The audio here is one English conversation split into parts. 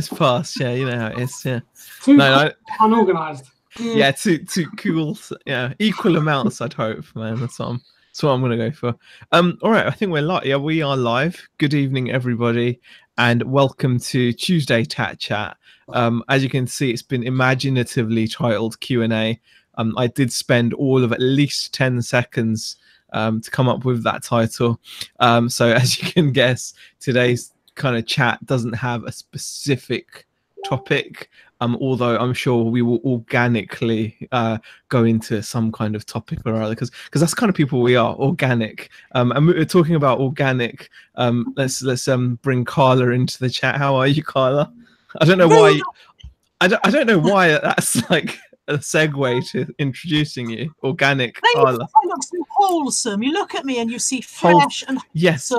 It's past. Yeah, you know how it is. Yeah. Too No, unorganized. Yeah, too cool. Yeah, equal amounts. I'd hope, man. That's what I'm gonna go for. All right. I think we're live. Yeah, we are live. Good evening, everybody, and welcome to Tuesday Tatchat. As you can see, it's been imaginatively titled Q&A. I did spend all of at least 10 seconds to come up with that title. So as you can guess, today's kind of chat doesn't have a specific topic. Although I'm sure we will organically go into some kind of topic or other, because that's kind of people we are, organic. And we're talking about organic. Let's bring Carla into the chat. How are you, Carla? I don't know why. I don't know why that's like a segue to introducing you. Organic, Carla. I look so wholesome. You look at me and you see fresh and wholesome. Yes,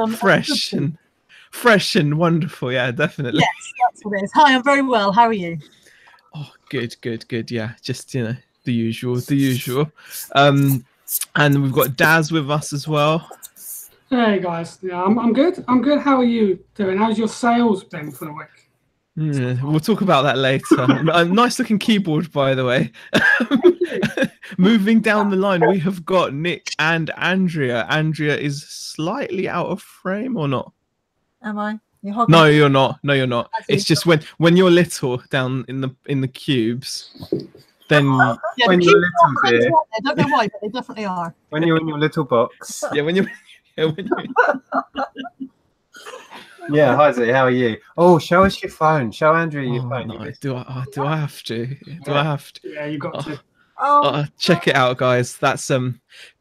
fresh and wonderful. Yeah, definitely. Yes, that's what it is. Hi, I'm very well. How are you? Oh, good. Yeah, just the usual. And we've got Daz with us as well. Hey guys, yeah, I'm good. I'm good. How are you doing? How's your sales been for the week? We'll talk about that later. Nice looking keyboard, by the way. Moving down the line, we have got Nick and Andrea. Andrea is slightly out of frame, or not? Am I? No, you're not. It's just when you're little down in the cubes, then yeah, when you're little bit. I don't know why, but they definitely are. When you're in your little box. Yeah, when you. Yeah, hi Z, how are you? Oh, show us your phone. Show Andrea your phone. No. Do I have to? Do I have to? Yeah, you got to. Check it out, guys. That's the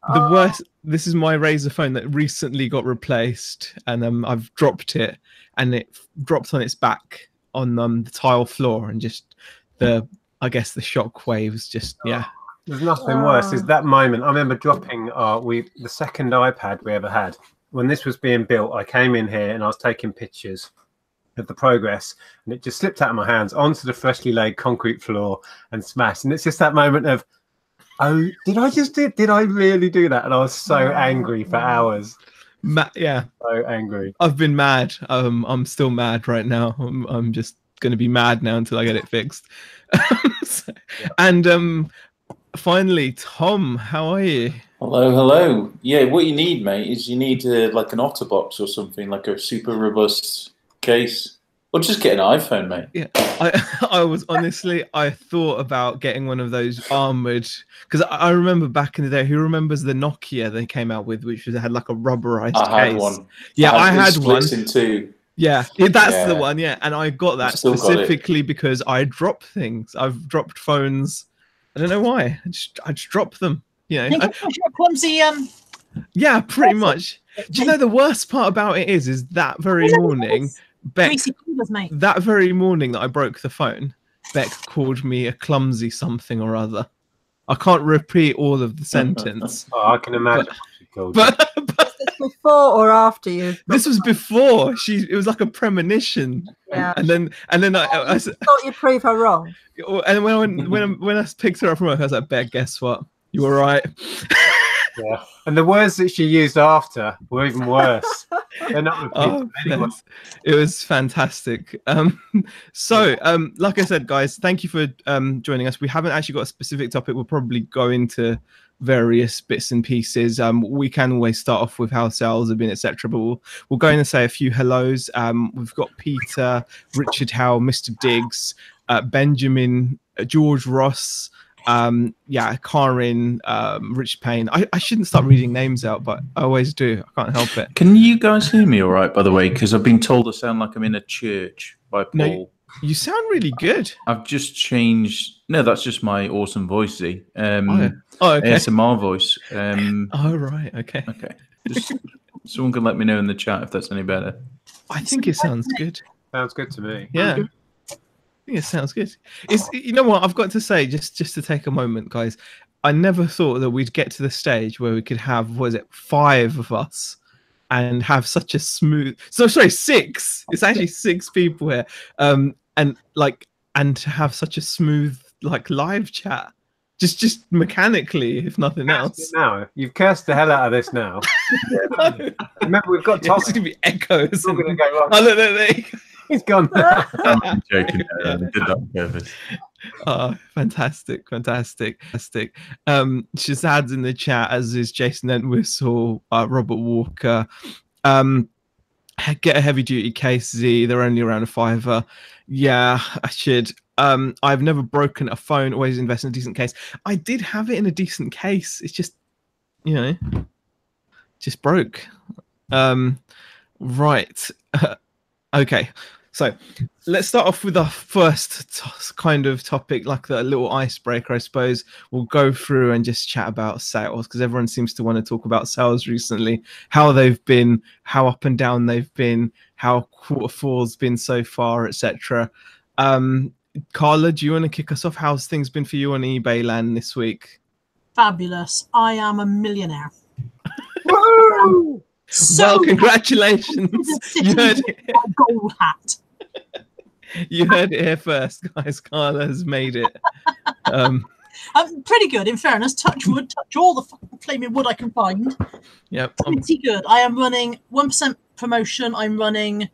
worst. This is my Razer phone that recently got replaced, and I've dropped it, and it dropped on its back on the tile floor, and just I guess the shock waves just There's nothing worse. Is that moment. I remember dropping the second iPad we ever had. When this was being built, I came in here and I was taking pictures of the progress, and it just slipped out of my hands onto the freshly laid concrete floor and smashed. And it's just that moment of, oh, did I really do that? And I was so angry for hours. Yeah, so angry. I've been mad. I'm still mad right now. I'm just gonna be mad now until I get it fixed. And finally, Tom, how are you? Hello. Yeah, what you need, mate, is you need like an OtterBox or something, like a super robust case. Or just get an iPhone, mate. Yeah, I thought about getting one of those armored, because I remember back in the day. Who remembers the Nokia they came out with, which had like a rubberized case? I had one. Yeah, I had one. In two. Yeah, that's the one. Yeah, and I got that specifically because I drop things. I've dropped phones. I don't know why. I just drop them. You know, you're clumsy. Yeah, pretty much. Do you know the worst part about it is that very morning, Beck, that very morning that I broke the phone, Beck called me a clumsy something or other. I can't repeat all of the sentence. I can imagine. But before or after you? This was before. It was like a premonition. Yeah. And then I thought you'd prove her wrong. And when I picked her up from work, I was like, Beck, guess what? You were right. Yeah. And the words that she used after were even worse. They're not repeated anyway. It was fantastic. So, like I said, guys, thank you for joining us. We haven't actually got a specific topic. We'll probably go into various bits and pieces. We can always start off with how sales have been, etc. But we'll go in and say a few hellos. We've got Peter, Richard Howe, Mr. Diggs, Benjamin, George Ross, Karin, Rich Payne. I shouldn't start reading names out, but I always do. I can't help it. Can you guys hear me all right, by the way? Because I've been told I sound like I'm in a church by Paul. No, you sound really good. I've just changed. No, that's just my awesome voice, Z. Okay. ASMR voice. Right. Okay. Okay. Just someone can let me know in the chat if that's any better. I think it sounds good. Sounds good to me. Yeah. I think it sounds good. You know what? I've got to say, just to take a moment, guys. I never thought that we'd get to the stage where we could have, 5 of us, and have such a smooth. So sorry, 6. It's actually 6 people here, and to have such a smooth live chat, just mechanically, if nothing else. Now you've cursed the hell out of this now. Remember, we've got It's gonna be echoes. We're gonna go wrong. Oh, look, there you go. He's gone. I'm joking. I did that on purpose. Oh, fantastic. Shazad's in the chat, as is Jason Entwistle, Robert Walker. Get a heavy duty case, Z. They're only around $5. Yeah, I should. I've never broken a phone. Always invest in a decent case. I did have it in a decent case. It's just, just broke. Right. Okay. So let's start off with our first kind of topic, like the little icebreaker, I suppose. We'll go through and just chat about sales, because everyone seems to want to talk about sales recently, how they've been, how up and down they've been, how Q4's been so far, etc. Carla, do you want to kick us off? How's things been for you on eBay land this week? Fabulous. I am a millionaire. Woo! Well, congratulations. You heard it. Gold hat. You heard it here first, guys. Carla has made it. I'm pretty good, in fairness. Touch wood, touch all the flaming wood I can find. Yep. Pretty good. I am running 1% promotion. I'm running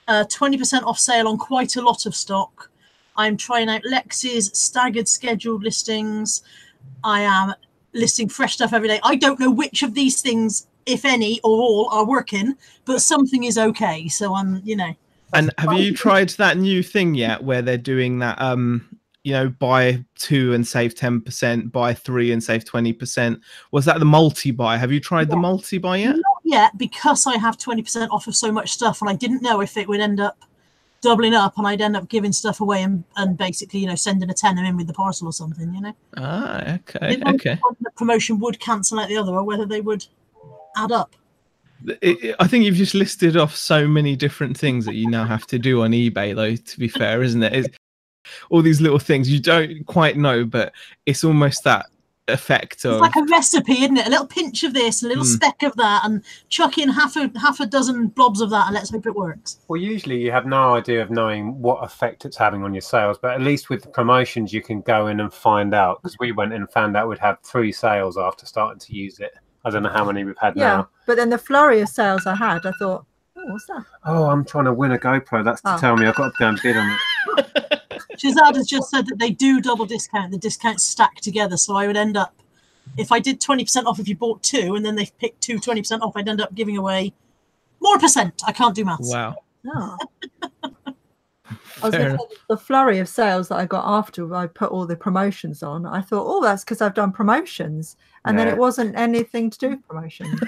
20% off sale on quite a lot of stock. I'm trying out Lex's staggered scheduled listings. I am listing fresh stuff every day. I don't know which of these things, if any or all, are working, but something is okay. So I'm, And have you tried that new thing yet, where they're doing that, buy 2 and save 10%, buy 3 and save 20%? Was that the multi-buy? Have you tried the multi-buy yet? Not yet, because I have 20% off of so much stuff, and I didn't know if it would end up doubling up and I'd end up giving stuff away and basically, sending a tenner in with the parcel or something, Ah, okay. The promotion would cancel out the other, or whether they would add up. I think you've just listed off so many different things that you now have to do on eBay, though, to be fair, isn't it? It's all these little things you don't quite know, but it's almost that effect of... It's like a recipe, isn't it? A little pinch of this, a little speck of that, and chuck in half a dozen blobs of that, and let's hope it works. Well, usually you have no idea of knowing what effect it's having on your sales, but at least with the promotions you can go in and find out, because we went in and found out we'd had 3 sales after starting to use it. I don't know how many we've had now. But then the flurry of sales I had, I thought, what's that? Oh, I'm trying to win a GoPro. That's to tell me I've got to go and bid on it. Shazad has just said that they do double discount. The discounts stack together. So I would end up, if I did 20% off if you bought 2 and then they picked 2 20% off, I'd end up giving away more percent. I can't do maths. Wow. Oh. I was going to say, the flurry of sales that I got after I put all the promotions on, I thought, oh, that's because I've done promotions. And then it wasn't anything to do with promotions.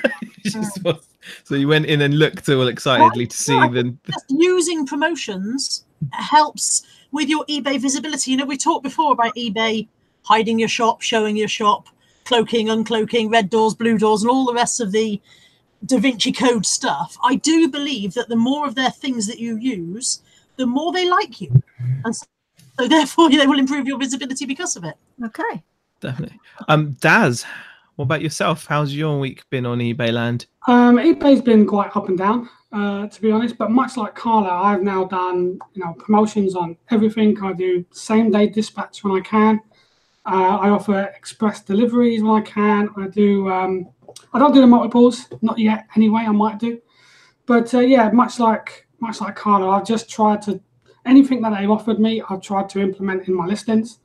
So you went in and looked all excitedly to see the... Just using promotions helps with your eBay visibility. We talked before about eBay hiding your shop, showing your shop, cloaking, uncloaking, red doors, blue doors, and all the rest of the Da Vinci Code stuff. I do believe that the more of their things that you use, the more they like you. And so therefore they will improve your visibility because of it. Okay. Definitely. Daz, what about yourself? How's your week been on eBay land? eBay's been quite up and down, to be honest. But much like Carla, I've now done promotions on everything. I do same day dispatch when I can. I offer express deliveries when I can. I do. I don't do the multiples, not yet. Anyway, I might do. But yeah, much like Carla, I've just tried to anything that they've offered me, I've tried to implement in my listings.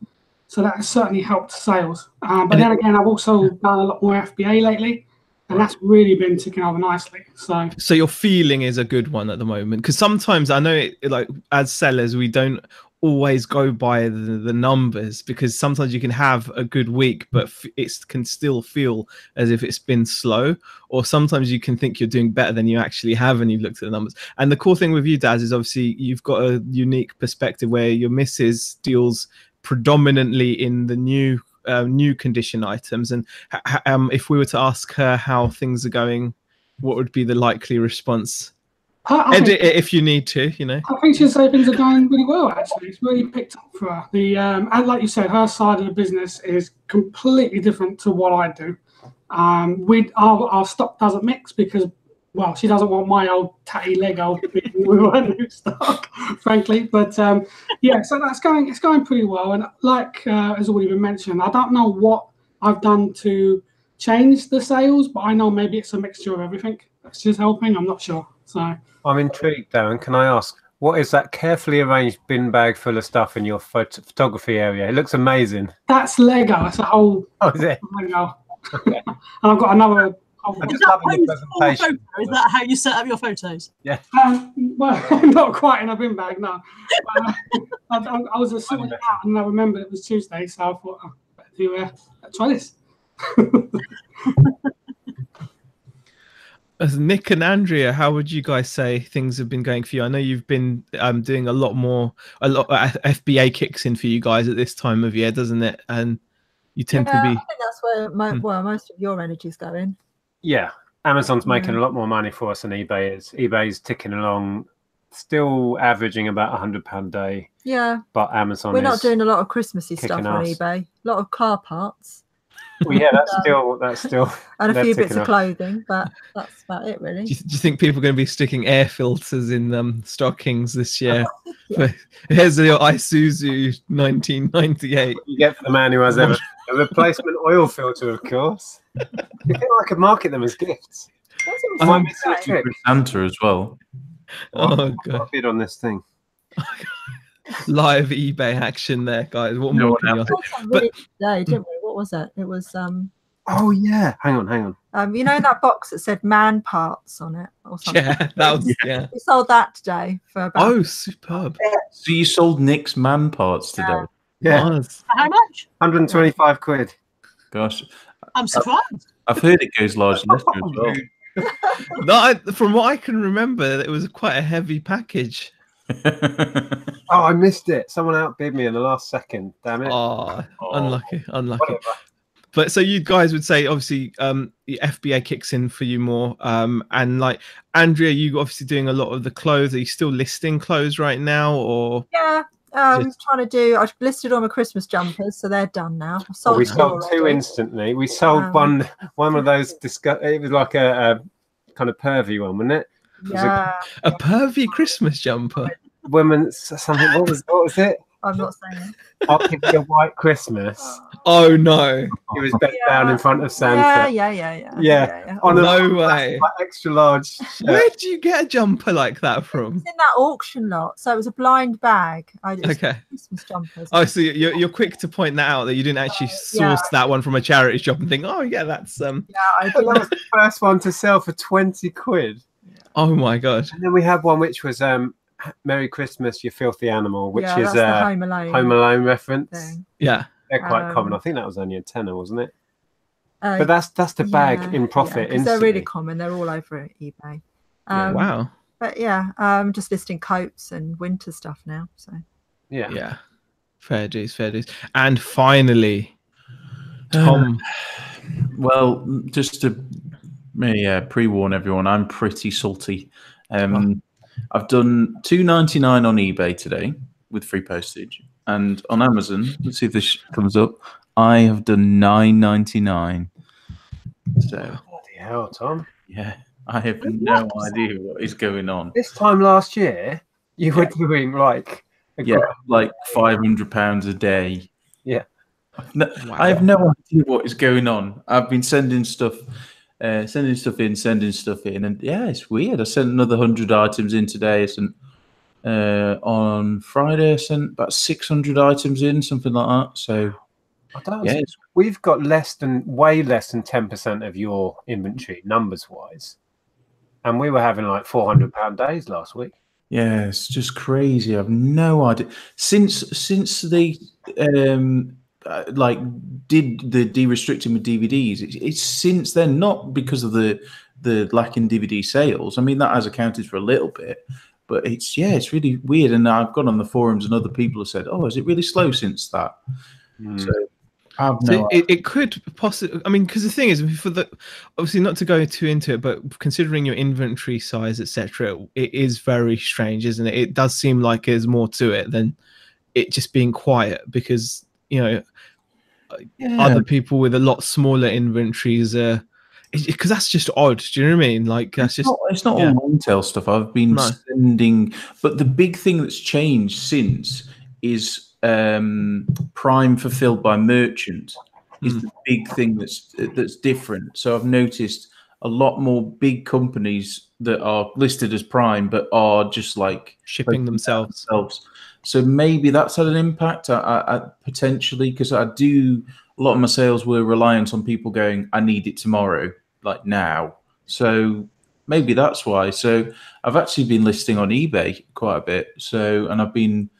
So that has certainly helped sales. But then again, I've also done a lot more FBA lately, and that's really been ticking over nicely. So your feeling is a good one at the moment, because sometimes I know, like as sellers, we don't always go by the numbers, because sometimes you can have a good week, but it can still feel as if it's been slow, or sometimes you can think you're doing better than you actually have, and you've looked at the numbers. And the cool thing with you, Daz, is obviously you've got a unique perspective where your missus deals predominantly in the new condition items, and if we were to ask her how things are going, what would be the likely response? Edit it if you need to, I think she'd say things are going really well, actually. It's really picked up for her. And like you said, her side of the business is completely different to what I do. Our stock doesn't mix because, well, she doesn't want my old tatty Lego with her new stock, frankly. But yeah, so it's going pretty well. And like has already been mentioned, I don't know what I've done to change the sales, but I know maybe it's a mixture of everything that's just helping. I'm not sure. So I'm intrigued, Darren. Can I ask, What is that carefully arranged bin bag full of stuff in your photography area? It looks amazing. That's Lego. It's a whole Oh, is it? Lego. Okay. And I've got another. I'm Is just that, loving the posed for a presentation. photo? Is that how you set up your photos? Well, not quite in a bin bag, no. I was sorting it out, and I remembered it was Tuesday, so I thought, oh, better try this. As Nick and Andrea, how would you guys say things have been going for you? I know you've been doing a lot FBA kicks in for you guys at this time of year, doesn't it? And you tend to be. I think that's where most of your energy's going. Yeah, Amazon's making a lot more money for us than eBay is. eBay's ticking along, still averaging about £100 a day. Yeah, but Amazon. We're not doing a lot of Christmassy stuff on us. eBay. A lot of car parts. Well, yeah, that's still and a few bits of clothing, but that's about it, really. Do you think people are going to be sticking air filters in stockings this year? Yeah. Here's the Isuzu 1998. You get for the man who has a replacement oil filter, of course. You think I could market them as gifts? I'm Santa as well. Oh god! I'll bid on this thing. Live eBay action there, guys. What more can you ask? But today, didn't we? What was it? It was Oh yeah, hang on. You know that box that said "man parts" on it, or something. Yeah, that was We sold that today for about. Superb! So you sold Nick's man parts today? Yeah. Nice. How much? £125. Gosh, I'm surprised. I've heard it goes large in Leicester as well. No, from what I can remember, it was quite a heavy package. Oh, I missed it. Someone outbid me in the last second. Damn it. Oh. Unlucky. Whatever. But so you guys would say, obviously, the FBA kicks in for you more. And like Andrea, you obviously doing a lot of the clothes. Are you still listing clothes right now, or? Yeah, trying to do. I've listed all my Christmas jumpers, so they're done now. We sold two instantly. We sold one of those. It was like a kind of pervy one, wasn't it? Yeah. A pervy Christmas jumper. Women's something. What was it? I'm not saying. I'll give you a white Christmas. Oh no! He was bent down in front of Santa. Yeah. On no way. Extra large shirt. Where do you get a jumper like that from? It's in that auction lot. So it was a blind bag. Okay. Christmas jumpers. Oh, so you're quick to point that out, that you didn't actually source that one from a charity shop and think, oh yeah, that's Yeah, that was the first one to sell for 20 quid. Oh my god! And then we had one which was Merry Christmas, You Filthy Animal, which is the Home Alone reference. Thing. Yeah, they're quite common. I think that was only a tenner, wasn't it? But that's the bag in profit. Because they're really common. They're all over eBay. Wow. But yeah, just listing coats and winter stuff now. So yeah, fair dues. And finally, Tom. Well, just to pre-warn everyone, I'm pretty salty. I've done $2.99 on eBay today with free postage, and on Amazon, let's see if this comes up, I have done $9.99. So bloody hell, Tom. Yeah, I have no idea what is going on. This time last year, you were doing like £500 a day. Yeah. I have no idea what is going on. I've been sending stuff in, and it's weird. I sent another 100 items in today. On Friday, I sent about 600 items in, something like that. So, we've got way less than 10% of your inventory numbers wise, and we were having like £400 days last week. Yeah, it's just crazy. I've no idea since they did the de-restricting with DVDs. It's since then, not because of the lack in DVD sales. I mean, that has accounted for a little bit, but it's really weird. And I've gone on the forums and other people have said, "Oh, is it really slow since that?" So it could possibly. I mean, because the thing is, obviously not to go too into it, but considering your inventory size, etc., it is very strange, isn't it? It does seem like there's more to it than it just being quiet, because other people with a lot smaller inventories because that's just odd. Do you know what I mean? Like, that's it's not all long tail stuff. I've been sending, but the big thing that's changed since is Prime fulfilled by merchant is the big thing that's different. So I've noticed a lot more big companies that are listed as Prime, but are just like shipping themselves. So maybe that's had an impact. I potentially, because a lot of my sales were reliant on people going, I need it tomorrow, like now. So maybe that's why. So I've actually been listing on eBay quite a bit. So, and I've been,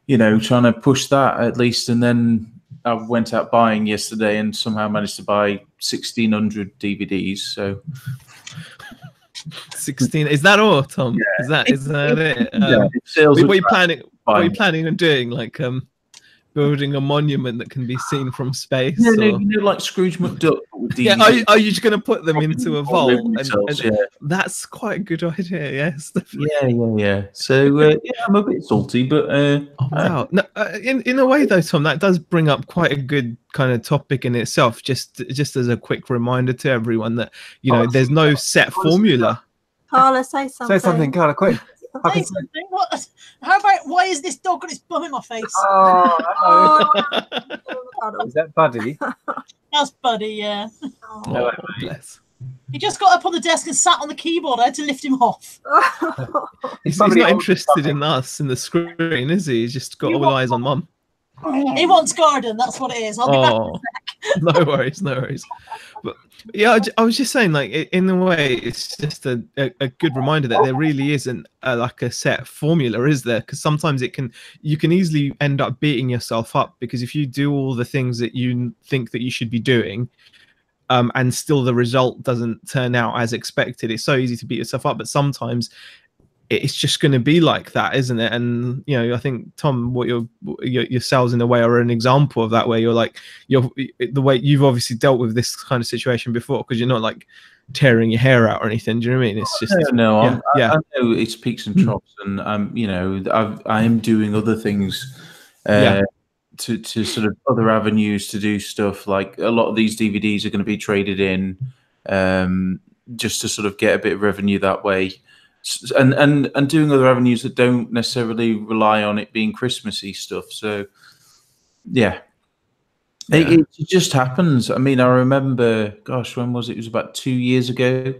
trying to push that at least. And then I went out buying yesterday and somehow managed to buy 1,600 DVDs. So 16, is that all, Tom? Yeah. Is that it? Sales what are you planning on doing? Like building a monument that can be seen from space? No, like Scrooge McDuck. Yeah, are you just going to put them into a vault? And that's quite a good idea. Yes. Yeah. So I'm a bit salty, but wow. No, in a way though, Tom, that does bring up quite a good kind of topic in itself. Just as a quick reminder to everyone that there's no set formula. Carla, say something. Say something, Carla, quick. Say something. What? How about why is this dog got its bum in my face? Is that Buddy? That's Buddy, yeah. Oh, bless. He just got up on the desk and sat on the keyboard. I had to lift him off. He's not interested in us in the screen, is he? He's just got all eyes on Mum. He wants garden. That's what it is. I'll be back in a sec. No worries. But yeah, I was just saying, like, in a way, it's just a good reminder that there really isn't like a set formula, is there? Because sometimes you can easily end up beating yourself up, because if you do all the things that you think that you should be doing, and still the result doesn't turn out as expected, it's so easy to beat yourself up. But sometimes it's just going to be like that, isn't it? And I think, Tom, what your sales in a way are an example of that, where the way you've obviously dealt with this kind of situation before, because you're not like tearing your hair out or anything. Do you know what I mean? It's just I know it's peaks and troughs, and I am doing other things to sort of other avenues to do stuff. Like a lot of these DVDs are going to be traded in, just to sort of get a bit of revenue that way. And doing other avenues that don't necessarily rely on it being Christmassy stuff. So it just happens. I mean, I remember, gosh, when was it? It was about 2 years ago.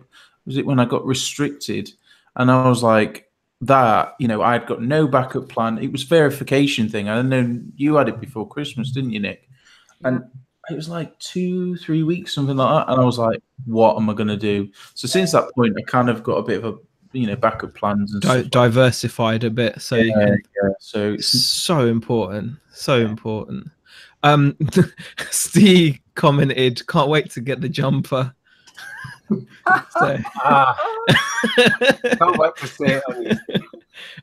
Was it when I got restricted? And I was like, I'd got no backup plan. It was verification thing. I know you had it before Christmas, didn't you, Nick? And it was like 2-3 weeks, something like that. And I was like, what am I going to do? So since that point, I kind of got a bit of a, backup plans and diversified a bit, so you can. So it's so important, important. Steve commented, "Can't wait to get the jumper." So. Can't wait to see it on you.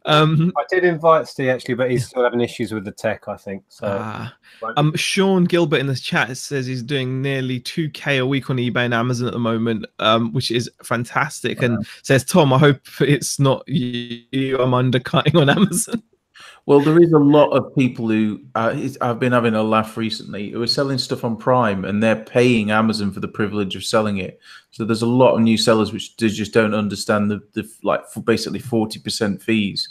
I did invite Steve actually, but he's still having issues with the tech, I think. So Sean Gilbert in the chat says he's doing nearly 2K a week on eBay and Amazon at the moment, which is fantastic. And says, Tom, I hope it's not you I'm undercutting on Amazon. Well, there is a lot of people who I've been having a laugh recently who are selling stuff on Prime, and they're paying Amazon for the privilege of selling it. So there's a lot of new sellers which just don't understand the basically 40% fees.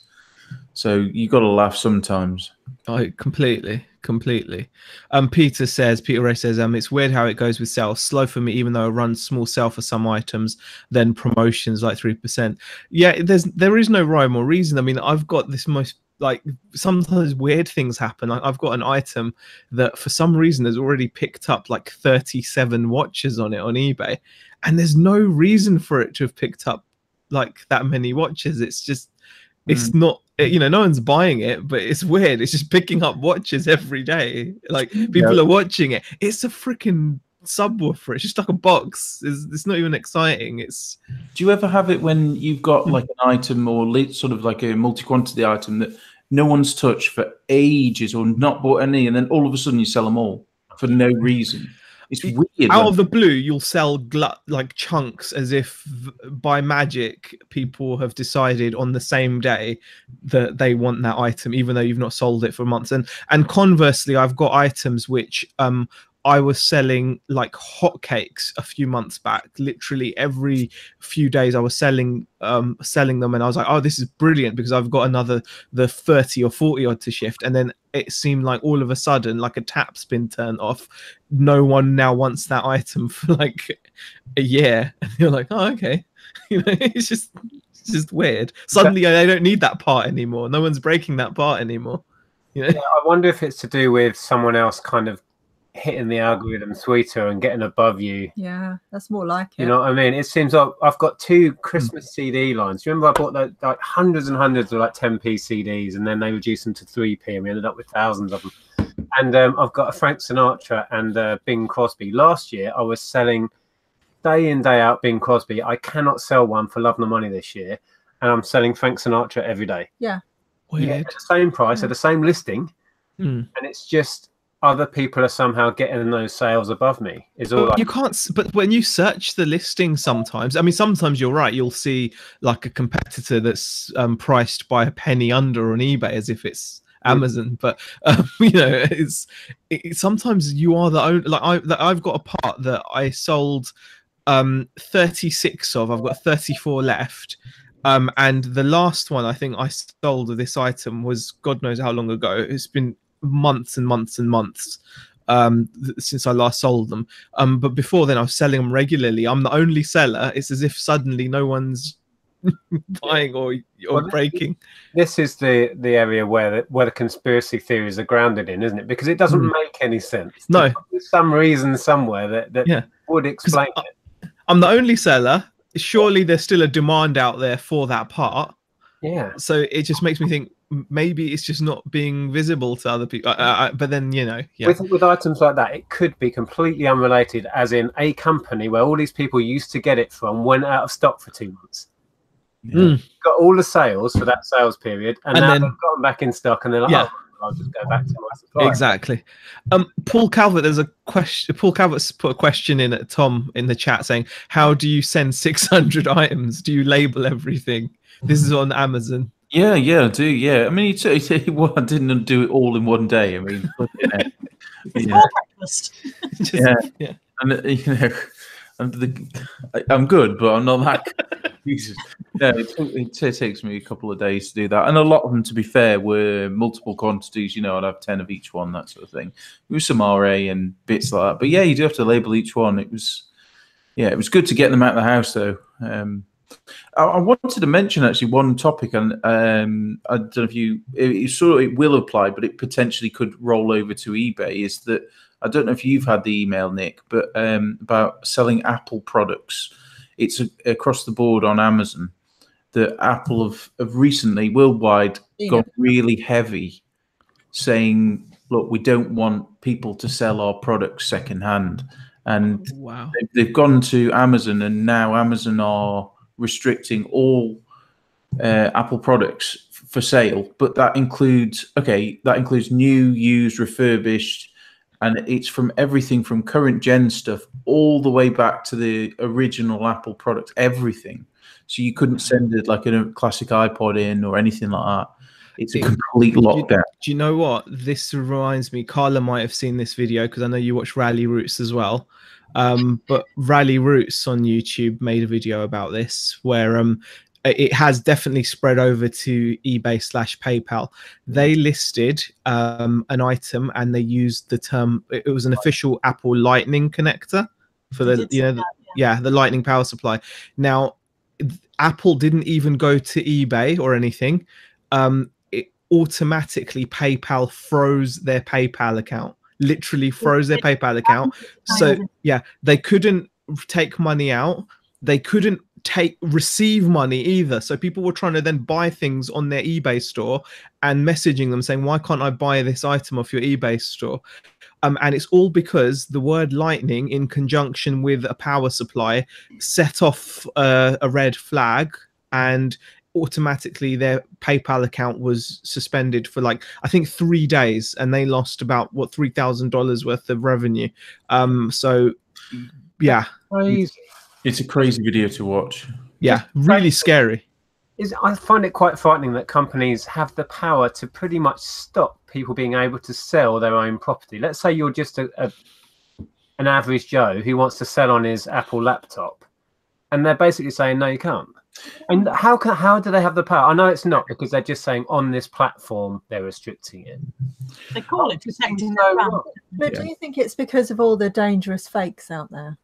So you got to laugh sometimes. Oh, completely. Peter Ray says, it's weird how it goes with sales. Slow for me, even though I run small sale for some items, then promotions like 3%. Yeah, there is no rhyme or reason. I mean, I've got this sometimes weird things happen. I've got an item that for some reason has already picked up like 37 watches on it on eBay, and there's no reason for it to have picked up like that many watches. It's just it's not, no one's buying it, but it's weird. It's just picking up watches every day. Like people are watching it. It's a freaking subwoofer. It's just like a box. It's not even exciting. Do you ever have it when you've got like an item or sort of like a multi-quantity item that no one's touched for ages or not bought any, and then all of a sudden you sell them all for no reason? It's weird. Out of the blue, you'll sell like chunks as if by magic people have decided on the same day that they want that item, even though you've not sold it for months. And conversely, I've got items which I was selling like hotcakes a few months back. Literally every few days I was selling them, and I was like, oh, this is brilliant because I've got the 30 or 40 odd to shift. And then it seemed like all of a sudden, like a tap's been turned off. No one now wants that item for like a year, and you're like, oh, okay. It's just weird. Suddenly, they don't need that part anymore. No one's breaking that part anymore. Yeah, I wonder if it's to do with someone else kind of hitting the algorithm sweeter and getting above you. Yeah, that's more like it. You know what I mean? It seems like I've got 2 Christmas CD lines. Do you remember I bought like hundreds and hundreds of like 10p CDs, and then they reduced them to 3p, and we ended up with thousands of them. And I've got a Frank Sinatra and Bing Crosby. Last year, I was selling day in, day out Bing Crosby. I cannot sell one for love nor money this year, and I'm selling Frank Sinatra every day. Yeah. Weird. You get the same price at the same listing, and it's just other people are somehow getting those sales above me. Is all. You can't. But when you search the listing, sometimes, I mean, sometimes you're right. You'll see like a competitor that's priced by a penny under on eBay, as if it's Amazon. But you know, it's sometimes you are the only. Like I've got a part that I sold 36 of. I've got 34 left. And the last one I think I sold of this item was God knows how long ago. It's been months and months and months since I last sold them. But before then I was selling them regularly. I'm the only seller. It's as if suddenly no one's buying or breaking. This is the area where the conspiracy theories are grounded in, isn't it? Because it doesn't make any sense. No. There's some reason somewhere that would explain it. I'm the only seller. Surely there's still a demand out there for that part. Yeah. So it just makes me think maybe it's just not being visible to other people. But then, you know, with items like that, it could be completely unrelated, as in a company where all these people used to get it from went out of stock for 2 months. Got all the sales for that sales period, and now then they've gotten back in stock, and they're like, oh, I'll just go back to my supplier. Exactly. Paul Calvert, there's a question. Paul Calvert's put a question in at Tom in the chat saying, how do you send 600 items? Do you label everything? This is on Amazon. Yeah, I do. Yeah, I mean, well, I didn't do it all in one day. I mean, breakfast. Yeah. And you know, I'm good, but I'm not that. Jesus. Yeah, it takes me a couple of days to do that, and a lot of them, to be fair, were multiple quantities. You know, I'd have 10 of each one, that sort of thing. It was some RA and bits like that, but yeah, you do have to label each one. It was good to get them out of the house, though. I wanted to mention actually one topic, and I don't know if it will apply, but it potentially could roll over to eBay. Is that I don't know if you've had the email, Nick, but about selling Apple products. It's across the board on Amazon that Apple have recently worldwide gone really heavy, saying, "Look, we don't want people to sell our products secondhand." And they've gone to Amazon, and now Amazon are restricting all Apple products for sale, but that includes new, used, refurbished, and it's from everything from current gen stuff all the way back to the original Apple product, everything. So you couldn't send it like a classic iPod in or anything like that. It's a complete lockdown. Do you know what? This reminds me, Carla might have seen this video because I know you watch Rally Roots as well. But Rally Roots on YouTube made a video about this where it has definitely spread over to eBay/PayPal. They listed an item and they used the term, it was an official Apple Lightning connector for the the Lightning power supply. Now, Apple didn't even go to eBay or anything. It automatically PayPal froze their PayPal account. Literally froze their PayPal account. So they couldn't take money out. They couldn't receive money either. So people were trying to then buy things on their eBay store and messaging them saying, why can't I buy this item off your eBay store? And it's all because the word lightning in conjunction with a power supply set off a red flag, and automatically their PayPal account was suspended for like I think 3 days, and they lost about $3,000 worth of revenue. So yeah, it's a crazy video to watch. Yeah, really scary. I find it quite frightening that companies have the power to pretty much stop people being able to sell their own property. Let's say you're just an average Joe who wants to sell on his Apple laptop, and they're basically saying, no, you can't. And how do they have the power? I know it's not, because they're just saying on this platform they're restricting it. They call it protecting their brand. But do you think it's because of all the dangerous fakes out there?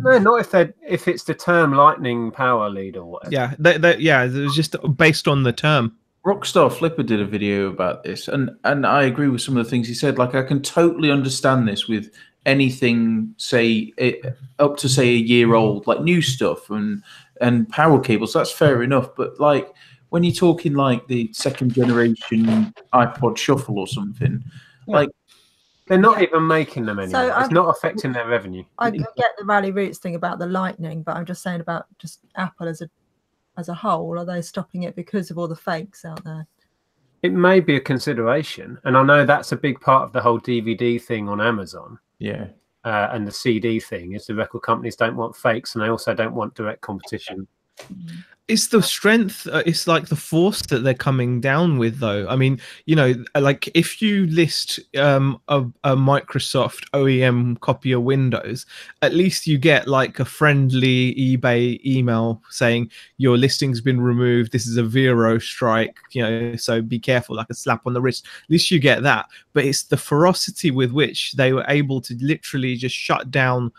No, not if it's the term lightning power lead or whatever. Yeah, it was just based on the term. Rockstar Flipper did a video about this, and I agree with some of the things he said. Like, I can totally understand this with anything, say up to say a year old, like new stuff and power cables. That's fair enough. But like when you're talking like the second generation iPod Shuffle or something, like they're not even making them anymore. So it's not affecting their revenue. I get the Rally Roots thing about the lightning, but I'm just saying about just Apple as a whole. Are they stopping it because of all the fakes out there? It may be a consideration, and I know that's a big part of the whole DVD thing on Amazon. Yeah. And the CD thing is the record companies don't want fakes, and they also don't want direct competition. It's the strength, it's like the force that they're coming down with, though. I mean, you know, like if you list a Microsoft OEM copy of Windows, at least you get like a friendly eBay email saying your listing's been removed. This is a Vero strike, you know, so be careful, like a slap on the wrist. At least you get that. But it's the ferocity with which they were able to literally just shut down,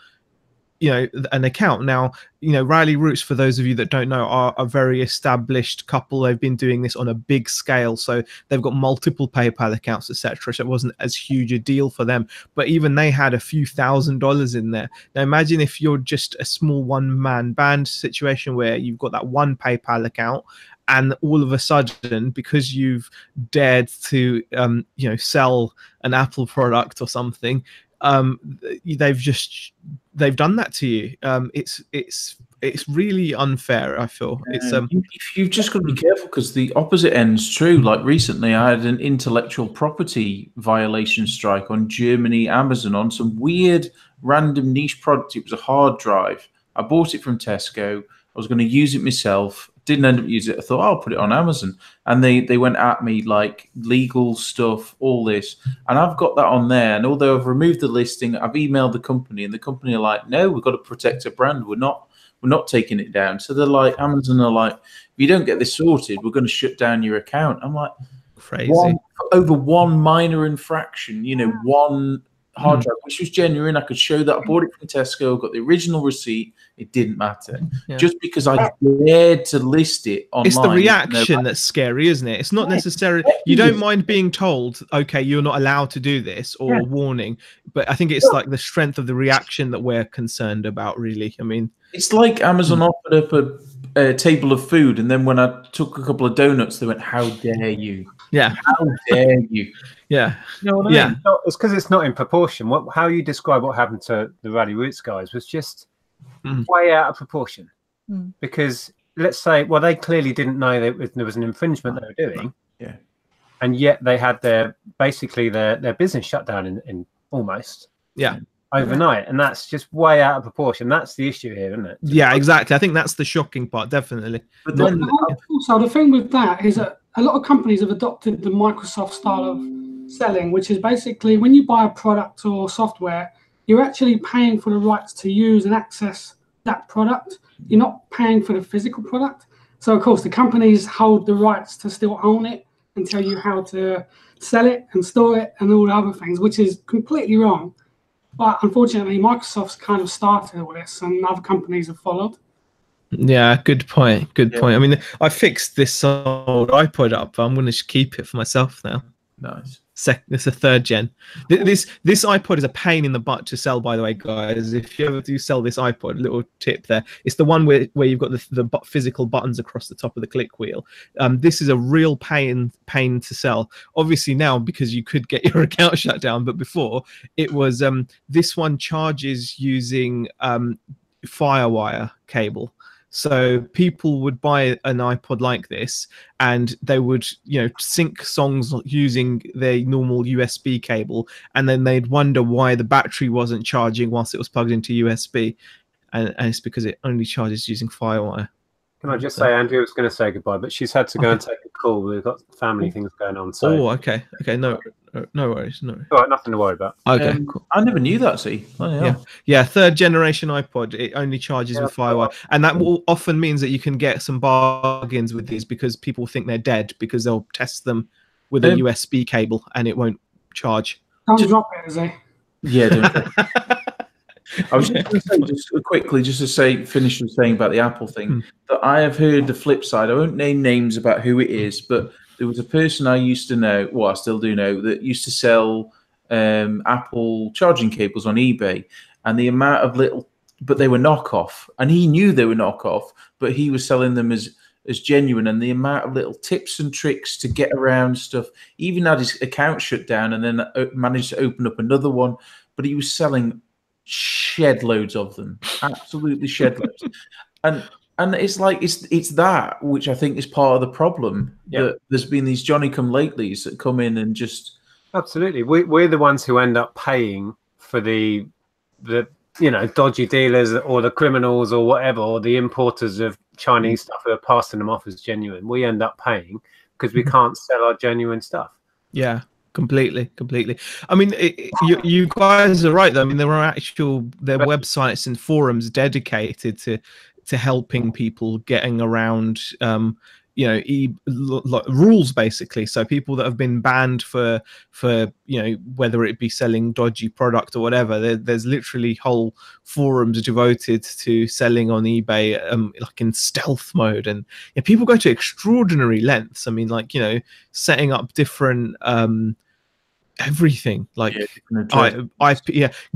you know, an account. Now, you know, Rally Roots, for those of you that don't know, are a very established couple. They've been doing this on a big scale, so they've got multiple PayPal accounts, etc. So it wasn't as huge a deal for them, but even they had a few $1,000s in there. Now imagine if you're just a small one-man band situation where you've got that one PayPal account, and all of a sudden, because you've dared to you know, sell an Apple product or something, they've done that to you. It's really unfair, I feel. It's you've just got to be careful, because the opposite end's true. Like recently I had an intellectual property violation strike on Germany Amazon on some weird random niche product. It was a hard drive. I bought it from Tesco. I was going to use it myself. Didn't end up using it. I thought, I'll put it on Amazon. And they went at me like legal stuff, all this. And I've got that on there. And although I've removed the listing, I've emailed the company, and the company are like, no, we've got to protect a brand. We're not taking it down. So they're like, Amazon are like, if you don't get this sorted, we're going to shut down your account. I'm like, crazy. Over one minor infraction, you know, one hard drive, which was genuine. I could show that I bought it from Tesco, got the original receipt. It didn't matter. Just because I dared to list it online. It's the reaction that's scary, isn't it? It's not necessarily, you don't mind being told, okay, you're not allowed to do this, or warning, but I think it's like the strength of the reaction that we're concerned about, really. I mean, it's like Amazon offered up a table of food, and then when I took a couple of donuts, they went, how dare you? Yeah. How dare you? Yeah. You know what I mean? It's because it's not in proportion. How you describe what happened to the Rally Roots guys was just way out of proportion. Because let's say, well, they clearly didn't know there was an infringement they were doing. Yeah. And yet they had their business shut down in almost. Yeah. Overnight, and that's just way out of proportion. That's the issue here, isn't it? Yeah, exactly. I think that's the shocking part, definitely. But also, the thing with that is that a lot of companies have adopted the Microsoft style of selling, which is basically when you buy a product or software, you're actually paying for the rights to use and access that product. You're not paying for the physical product. So, of course, the companies hold the rights to still own it and tell you how to sell it and store it and all the other things, which is completely wrong. But unfortunately, Microsoft's kind of started all this, and other companies have followed. Yeah, good point. Good point. I mean, I fixed this old iPod up. I'm going to keep it for myself now. Nice. It's a third gen. This iPod is a pain in the butt to sell, by the way, guys. If you ever do sell this iPod, little tip there. It's the one where you've got the physical buttons across the top of the click wheel. This is a real pain to sell. Obviously now, because you could get your account shut down, but before it was this one charges using Firewire cable. So people would buy an iPod like this, and they would, you know, sync songs using their normal USB cable, and then they'd wonder why the battery wasn't charging whilst it was plugged into USB, and it's because it only charges using Firewire. Can I just say, Andrea was going to say goodbye, but she's had to go and take a call. We've got family things going on. So. Oh, okay, no worries, no. All right, nothing to worry about. Okay, cool. I never knew that. See, yeah, third generation iPod. It only charges with Firewire, and that often means that you can get some bargains with these because people think they're dead because they'll test them with a USB cable and it won't charge. Don't drop it, is it? Yeah. I was just going to say, just quickly, just to say, finish with saying about the Apple thing, that I have heard the flip side. I won't name names about who it is, but there was a person I used to know, well, I still do know, that used to sell Apple charging cables on eBay, and the amount of little, but they were knockoff, and he knew they were knockoff, but he was selling them as genuine, and the amount of little tips and tricks to get around stuff. He even had his account shut down, and then managed to open up another one, but he was selling shed loads of them, absolutely shed loads. And it's like it's that which I think is part of the problem. That there's been these Johnny come latelys that come in and just absolutely we're the ones who end up paying for the dodgy dealers or the criminals or whatever, or the importers of Chinese stuff who are passing them off as genuine. We end up paying because we can't sell our genuine stuff. Yeah. Completely. I mean, you guys are right, though. I mean, there are websites and forums dedicated to helping people getting around, rules, basically. So people that have been banned for whether it be selling dodgy product or whatever, there's literally whole forums devoted to selling on eBay, like in stealth mode, and people go to extraordinary lengths. I mean, like setting up different everything, like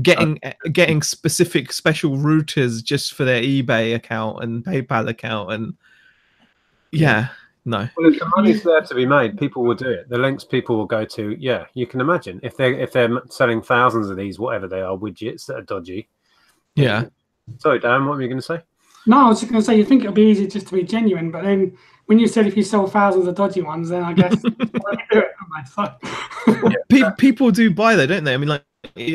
getting specific special routers just for their eBay account and PayPal account, and no. Well, if the money's there to be made, people will do it. The links people will go to, you can imagine if they're selling thousands of these, whatever they are, widgets that are dodgy. Yeah. Sorry, Dan, what were you going to say? No, I was just going to say, you think it'll be easy just to be genuine, but then when you said if you sell thousands of dodgy ones, then I guess people do buy though, don't they? I mean, like,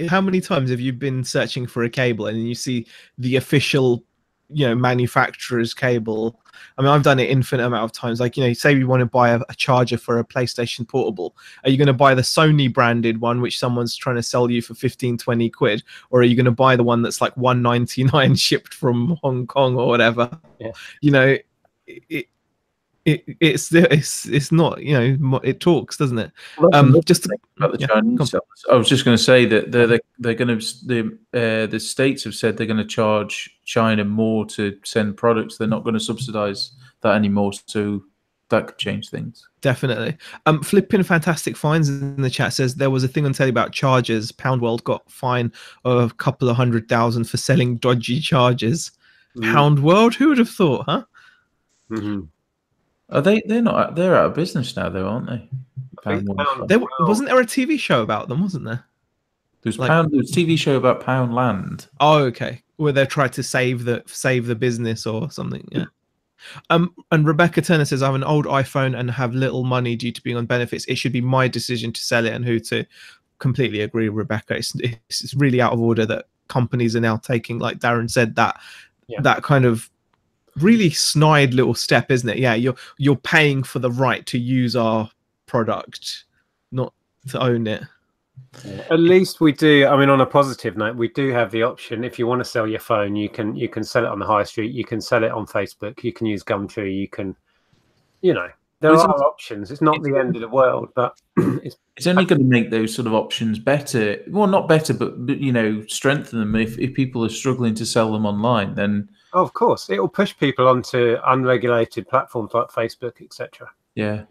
how many times have you been searching for a cable and you see the official, manufacturer's cable? I mean, I've done it infinite amount of times. Like, say you want to buy a charger for a PlayStation Portable. Are you going to buy the Sony branded one, which someone's trying to sell you for 15, 20 quid? Or are you going to buy the one that's like $1.99 shipped from Hong Kong or whatever? Yeah. It's not, it talks, doesn't it? Just about the Chinese sellers. I was just going to say that they're going to the states have said they're going to charge China more to send products. They're not going to subsidize that anymore, so that could change things. Definitely. Flipping Fantastic Fines in the chat says there was a thing on telly about chargers. Poundworld got fined of a couple of 100,000 for selling dodgy chargers. Poundworld, who would have thought, huh? Are they're out of business now, though, aren't they? Wasn't there a TV show about them, wasn't there? There was a TV show about Poundland. Oh, okay. Where they tried to save the business or something. Yeah. And Rebecca Turner says, I have an old iPhone and have little money due to being on benefits. It should be my decision to sell it and who to. Completely agree, Rebecca. It's really out of order that companies are now taking, like Darren said, that kind of really snide little step, isn't it? Yeah, you're paying for the right to use our product, not to own it. At least we do. I mean, on a positive note, we do have the option. If you want to sell your phone, you can sell it on the high street. You can sell it on Facebook. You can use Gumtree. You can, there are options. It's not the end of the world, but it's only going to make those sort of options better. Well, not better, but strengthen them. If people are struggling to sell them online, then of course it will push people onto unregulated platforms like Facebook, etc. Yeah.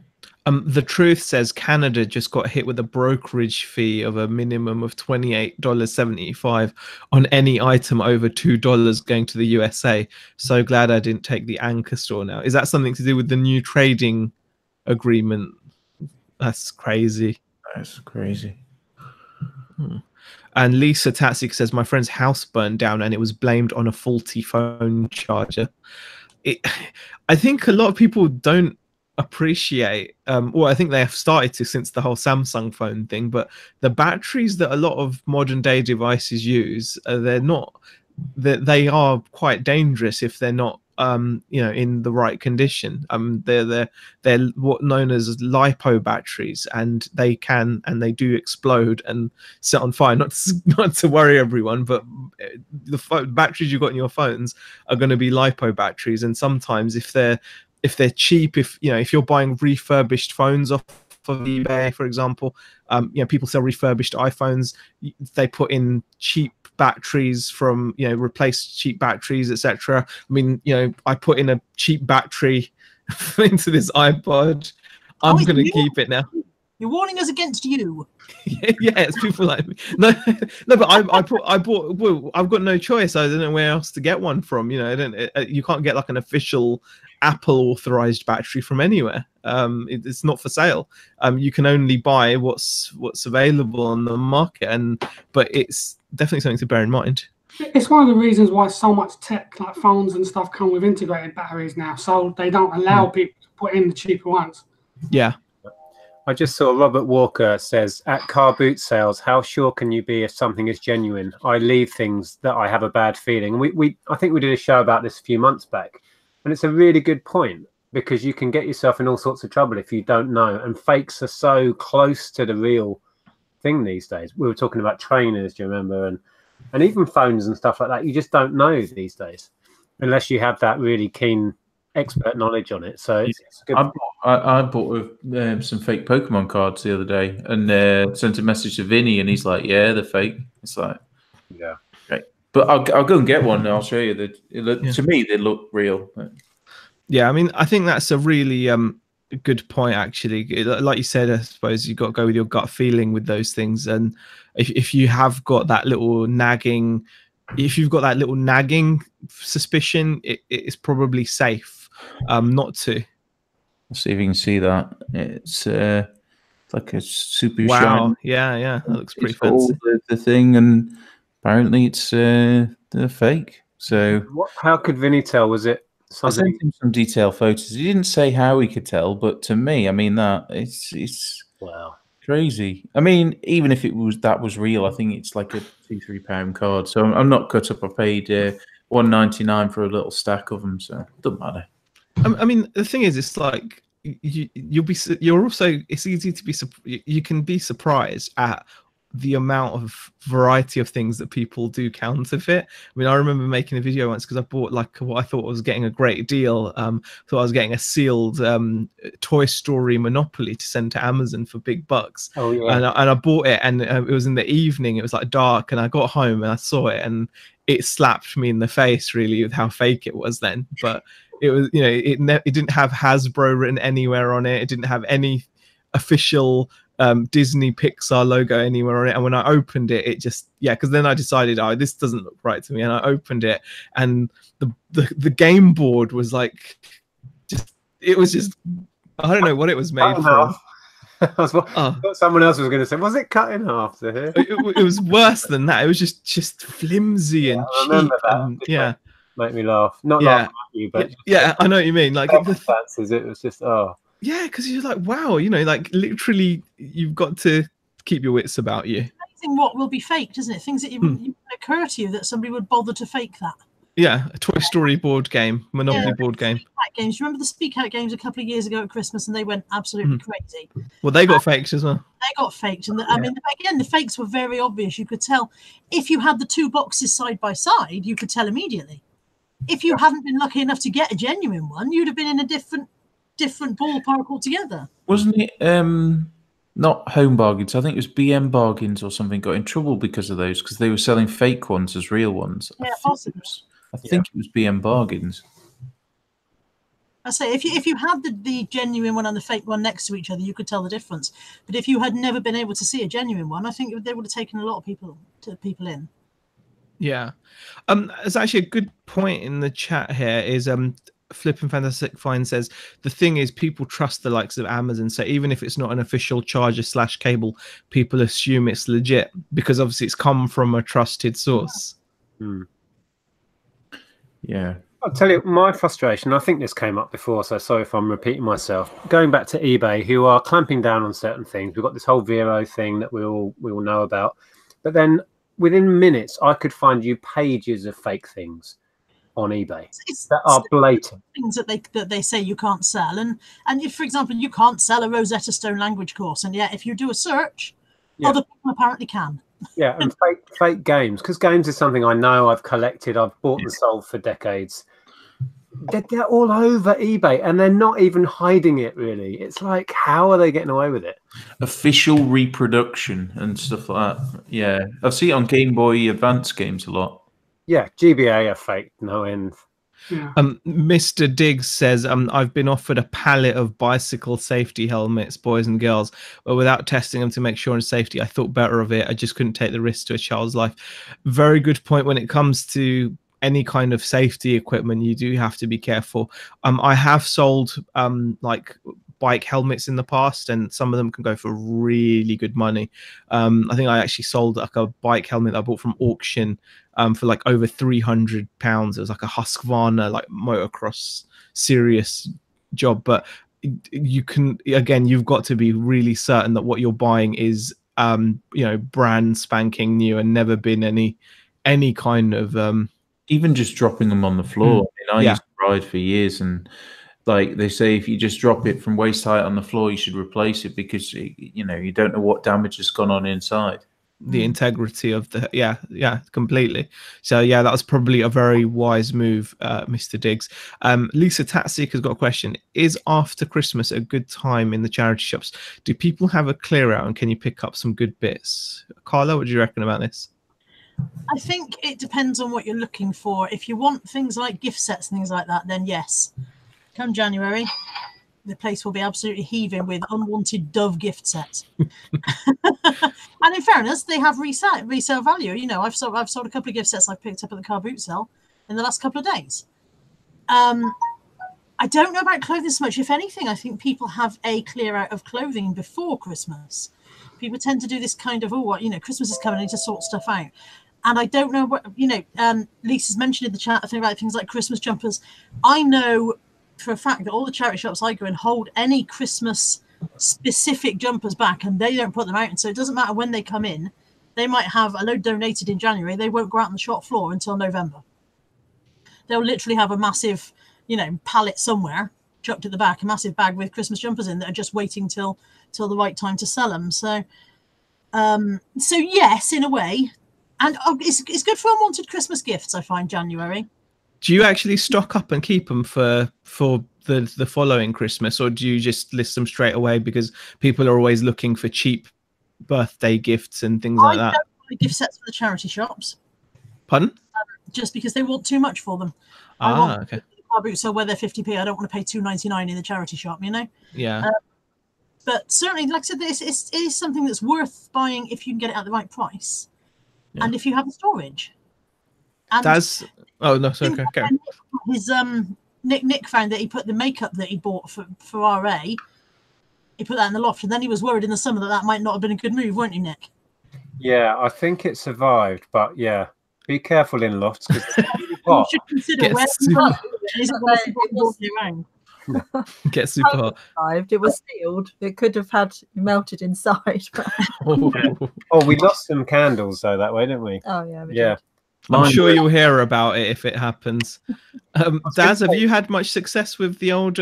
The Truth says Canada just got hit with a brokerage fee of a minimum of $28.75 on any item over $2 going to the USA. So glad I didn't take the Anchor store now. Is that something to do with the new trading agreement? That's crazy. That's crazy. And Lisa Tatsik says, my friend's house burned down and it was blamed on a faulty phone charger. I think a lot of people don't appreciate, well, I think they have started to since the whole Samsung phone thing, but the batteries that a lot of modern day devices use, they are quite dangerous if they're not in the right condition. They're what known as LiPo batteries, and they do explode and set on fire. Not to worry everyone, but the batteries you got in your phones are going to be LiPo batteries, and sometimes if they're cheap, if you're buying refurbished phones off of eBay, for example, people sell refurbished iPhones. They put in cheap batteries from, you know, replace cheap batteries, etc. I mean, you know, I put in a cheap battery into this iPod. I'm going to keep it now. You're warning us against you. Yeah, it's people like me. No, but I bought. Well, I've got no choice. I don't know where else to get one from. You know, you can't get like an official Apple authorized battery from anywhere. It's not for sale. You can only buy what's available on the market, but it's definitely something to bear in mind. It's one of the reasons why so much tech, like phones and stuff, come with integrated batteries now, so they don't allow people to put in the cheaper ones. Yeah. I just saw Robert Walker says, at car boot sales, how sure can you be if something is genuine? I leave things that I have a bad feeling. I think we did a show about this a few months back, and it's a really good point, because you can get yourself in all sorts of trouble if you don't know. And fakes are so close to the real thing these days. We were talking about trainers, do you remember? And even phones and stuff like that. You just don't know these days unless you have that really keen expert knowledge on it. So it's good. I bought some fake Pokemon cards the other day and sent a message to Vinny, and he's like, "Yeah, they're fake." It's like, yeah, okay. But I'll go and get one, and I'll show you that. To me, they look real. Yeah, I mean, I think that's a really good point, actually. Like you said, I suppose you've got to go with your gut feeling with those things, and if you have got that little nagging, suspicion, it's probably safe not to. Let's see if you can see that. It's like a super wow. shiny. Yeah, that looks pretty fancy. The thing, and apparently it's they're fake. So how could Vinny tell? Was it something? I sent him some detailed photos. He didn't say how he could tell, but to me, I mean, that it's wow, crazy. I mean, even if that was real, I think it's like a £2-3 card. So I'm not cut up. I paid $1.99 for a little stack of them, so it doesn't matter. I mean, the thing is, it's like you're also, it's easy to be, you can be surprised at the amount of variety of things that people do counterfeit. I mean, I remember making a video once because I bought like what I thought was getting a great deal. Thought I was getting a sealed Toy Story Monopoly to send to Amazon for big bucks. Oh yeah. And I bought it, and it was in the evening. It was like dark, and I got home and I saw it, and it slapped me in the face really with how fake it was then. But it was, you know, it didn't have Hasbro written anywhere on it. It didn't have any official Disney Pixar logo anywhere on it. And when I opened it, it just, because then I decided, oh, this doesn't look right to me. And I opened it, and the game board was like, it was just, I don't know what it was made from. Someone else was going to say, was it cut in half to here? It was worse than that. It was just flimsy and cheap. And, make me laugh. Not laughing at you, but I know what you mean. Like it was just yeah, because you're like, wow, you know, like literally, you've got to keep your wits about you. It's amazing what will be faked, isn't it? Things that you wouldn't occur to you that somebody would bother to fake that. Yeah, a Toy Story board game, Monopoly board game. Games. Remember the Speak Out games a couple of years ago at Christmas, and they went absolutely crazy. Well, they got faked as well. They got faked, and I mean, again, the fakes were very obvious. You could tell if you had the two boxes side by side, you could tell immediately. If you hadn't been lucky enough to get a genuine one, you'd have been in a different ballpark altogether. Wasn't it not Home Bargains? I think it was BM Bargains or something got in trouble because of those, because they were selling fake ones as real ones. Yeah, possibly. I think it was BM Bargains. I say if you had the genuine one and the fake one next to each other, you could tell the difference. But if you had never been able to see a genuine one, I think they would have taken a lot of people in. Yeah, there's actually a good point in the chat here. Is Flippin' Fantastic Fine says the thing is people trust the likes of Amazon, so even if it's not an official charger / cable, people assume it's legit because obviously it's come from a trusted source. Yeah. I'll tell you my frustration. I think this came up before, so sorry if I'm repeating myself. Going back to eBay, who are clamping down on certain things. We've got this whole Vero thing that we all know about, but then within minutes, I could find you pages of fake things on eBay that are blatant. Things that they say you can't sell, and if, for example, you can't sell a Rosetta Stone language course, and yet if you do a search, other people apparently can. Yeah, and fake games, because games is something I know, I've collected, I've bought and sold for decades. they're all over eBay, and they're not even hiding it. Really, it's like, how are they getting away with it? Official reproduction and stuff like that. Yeah, I see it on Game Boy Advance games a lot. Yeah, GBA are fake, no end. Yeah. Mr. Diggs says, I've been offered a pallet of bicycle safety helmets, boys and girls, but without testing them to make sure and safety, I thought better of it. I just couldn't take the risk to a child's life. Very good point. When it comes to any kind of safety equipment, you do have to be careful. I have sold like bike helmets in the past, and some of them can go for really good money. I think I actually sold like a bike helmet that I bought from auction for like over £300. It was like a Husqvarna, like motocross serious job. But you can, again, you've got to be really certain that what you're buying is brand spanking new and never been any kind of even just dropping them on the floor. I mean, I used to ride for years, and like they say, if you just drop it from waist height on the floor, you should replace it, because you don't know what damage has gone on inside. The integrity of the completely. So yeah, that was probably a very wise move, Mr. Diggs. Lisa Tatsik has got a question. Is after Christmas a good time in the charity shops? Do people have a clear out, and can you pick up some good bits? Carla, what do you reckon about this? I think it depends on what you're looking for. If you want things like gift sets and things like that, then yes, come January, the place will be absolutely heaving with unwanted Dove gift sets. And in fairness, they have resale value. I've sold a couple of gift sets I've picked up at the car boot sale in the last couple of days. I don't know about clothing so much. If anything, I think people have a clear out of clothing before Christmas. People tend to do this kind of, Christmas is coming, I need to sort stuff out. And I don't know what, Lisa's mentioned in the chat, I think, about things like Christmas jumpers. I know for a fact that all the charity shops I go and hold any Christmas specific jumpers back, and they don't put them out. And so it doesn't matter when they come in. They might have a load donated in January. They won't go out on the shop floor until November. They'll literally have a massive, pallet somewhere chucked at the back, a massive bag with Christmas jumpers in that are just waiting till the right time to sell them. So yes, in a way. And it's good for unwanted Christmas gifts, I find, January. Do you actually stock up and keep them for the following Christmas, or do you just list them straight away because people are always looking for cheap birthday gifts and things like that? I don't buy gift sets for the charity shops. Pardon? Just because they want too much for them. Okay. Car boot, so where they're 50p, I don't want to pay £2.99 in the charity shop, Yeah. But certainly, like I said, it is something that's worth buying if you can get it at the right price. Yeah. And if you have the storage. And his Nick found that he put the makeup that he bought for RA, he put that in the loft, and then he was worried in the summer that might not have been a good move, weren't you, Nick? Yeah, I think it survived, but yeah, be careful in lofts. You should consider where get super hot. It was sealed. It could have had melted inside. Oh, we lost some candles though that way, didn't we? Oh yeah. Yeah. I'm sure you'll hear about it if it happens. Daz, have you had much success with the old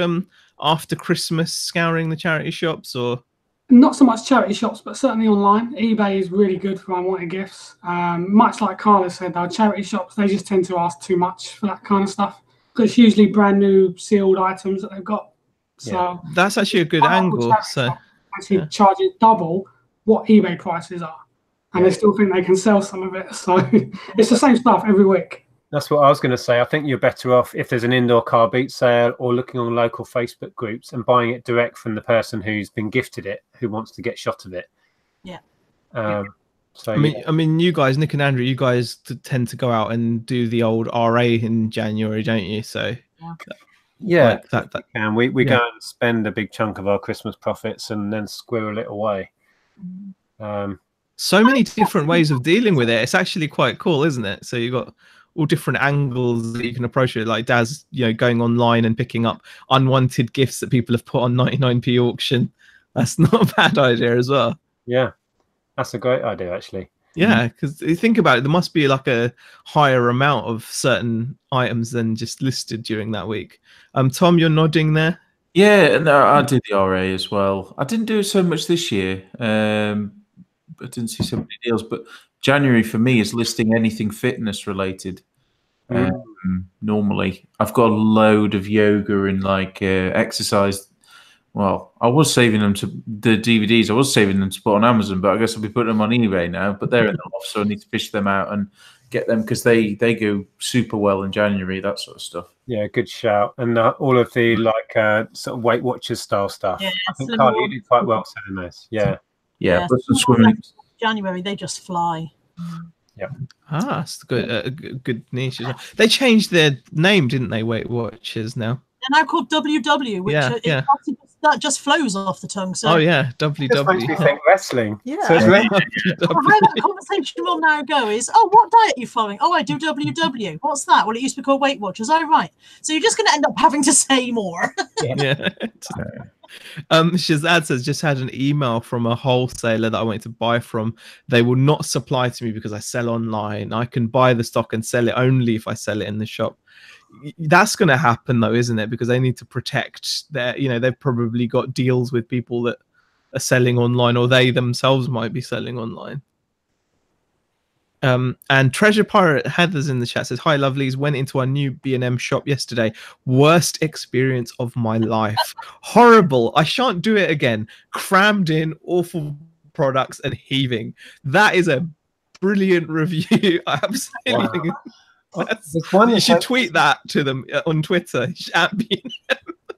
after Christmas scouring the charity shops, or? Not so much charity shops, but certainly online. eBay is really good for unwanted gifts. Much like Carla said, though, charity shops, they just tend to ask too much for that kind of stuff. Because it's usually brand new sealed items that they've got. So that's actually a good angle. So actually charges double what eBay prices are. And they still think they can sell some of it. So it's the same stuff every week. That's what I was going to say. I think you're better off if there's an indoor car boot sale or looking on local Facebook groups and buying it direct from the person who's been gifted it, who wants to get shot of it. Yeah. So I mean, you guys, Nick and Andrew, you guys tend to go out and do the old RA in January, don't you? So yeah, like that. And we go and spend a big chunk of our Christmas profits and then squirrel it away. So many different ways of dealing with it. It's actually quite cool, isn't it? So you've got all different angles that you can approach it. Like Daz, going online and picking up unwanted gifts that people have put on 99p auction. That's not a bad idea as well. Yeah, that's a great idea, actually. Yeah, because you think about it, there must be like a higher amount of certain items than just listed during that week. Tom, you're nodding there. Yeah, no, I did the RA as well. I didn't do it so much this year. I didn't see so many deals, but January for me is listing anything fitness related. normally. I've got a load of yoga and like exercise. Well, I was saving them to the DVDs. I was saving them to put on Amazon, but I guess I'll be putting them on eBay now. But they're in the loft, so I need to fish them out and get them because they go super well in January. That sort of stuff. Yeah, good shout. And all of the like sort of Weight Watchers style stuff. Yeah, I think Carl, you did quite well selling those. Yeah. But some swimming. January, they just fly. Yeah. That's good. Good niche. They changed their name, didn't they? Weight Watchers now. They're now called WW, which that just flows off the tongue. So WW. Just makes me think wrestling. Yeah. So it's how that conversation will now go is, what diet are you following? Oh, I do WW. What's that? Well, it used to be called Weight Watchers. Oh, right. So you're just going to end up having to say more. Yeah. Shazad says, just had an email from a wholesaler that I wanted to buy from. They will not supply to me because I sell online. I can buy the stock and sell it only if I sell it in the shop. That's going to happen though, isn't it? Because they need to protect their, they've probably got deals with people that are selling online, or they themselves might be selling online. And Treasure Pirate Heather's in the chat says, hi lovelies, went into our new B&M shop yesterday. Worst experience of my life. Horrible. I shan't do it again. Crammed in, awful products and heaving. That is a brilliant review. I absolutely think you should tweet that to them on Twitter.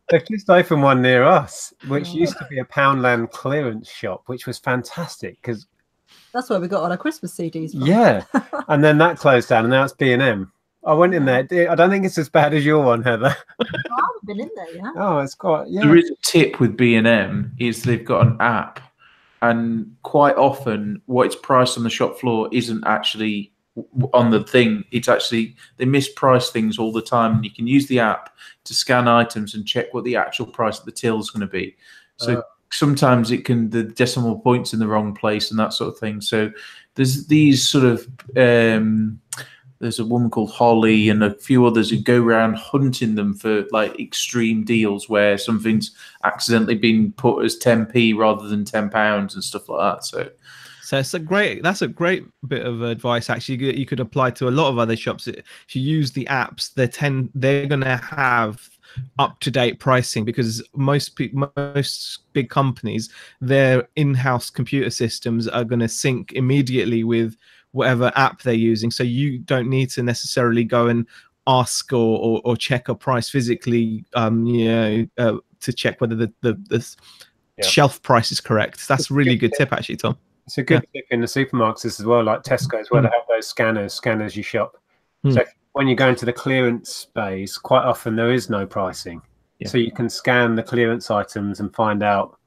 They've just opened one near us, which used to be a Poundland clearance shop, which was fantastic because that's where we got all our Christmas CDs from. Yeah, and then that closed down, and now it's B&M. I went in there. I don't think it's as bad as your one, Heather. I haven't been in there yet. Oh, it's quite. Yeah. There is a tip with B&M is they've got an app, and quite often what it's priced on the shop floor isn't actually on the thing. It's actually, they misprice things all the time, and you can use the app to scan items and check what the actual price of the till is going to be. So sometimes it can, the decimal points in the wrong place and that sort of thing. So there's these sort of there's a woman called Holly and a few others who go around hunting them for like extreme deals where something's accidentally been put as 10p rather than £10 and stuff like that. So that's a great bit of advice. Actually, you could apply to a lot of other shops. If you use the apps, they're going to have up-to-date pricing, because most big companies, their in-house computer systems are going to sync immediately with whatever app they're using. So you don't need to necessarily go and ask or check a price physically, to check whether the shelf price is correct. That's a really good tip, actually, Tom. It's a good tip in the supermarkets as well, like Tesco's, where they have those scanners you shop. So when you go into the clearance space, quite often there is no pricing. So you can scan the clearance items and find out,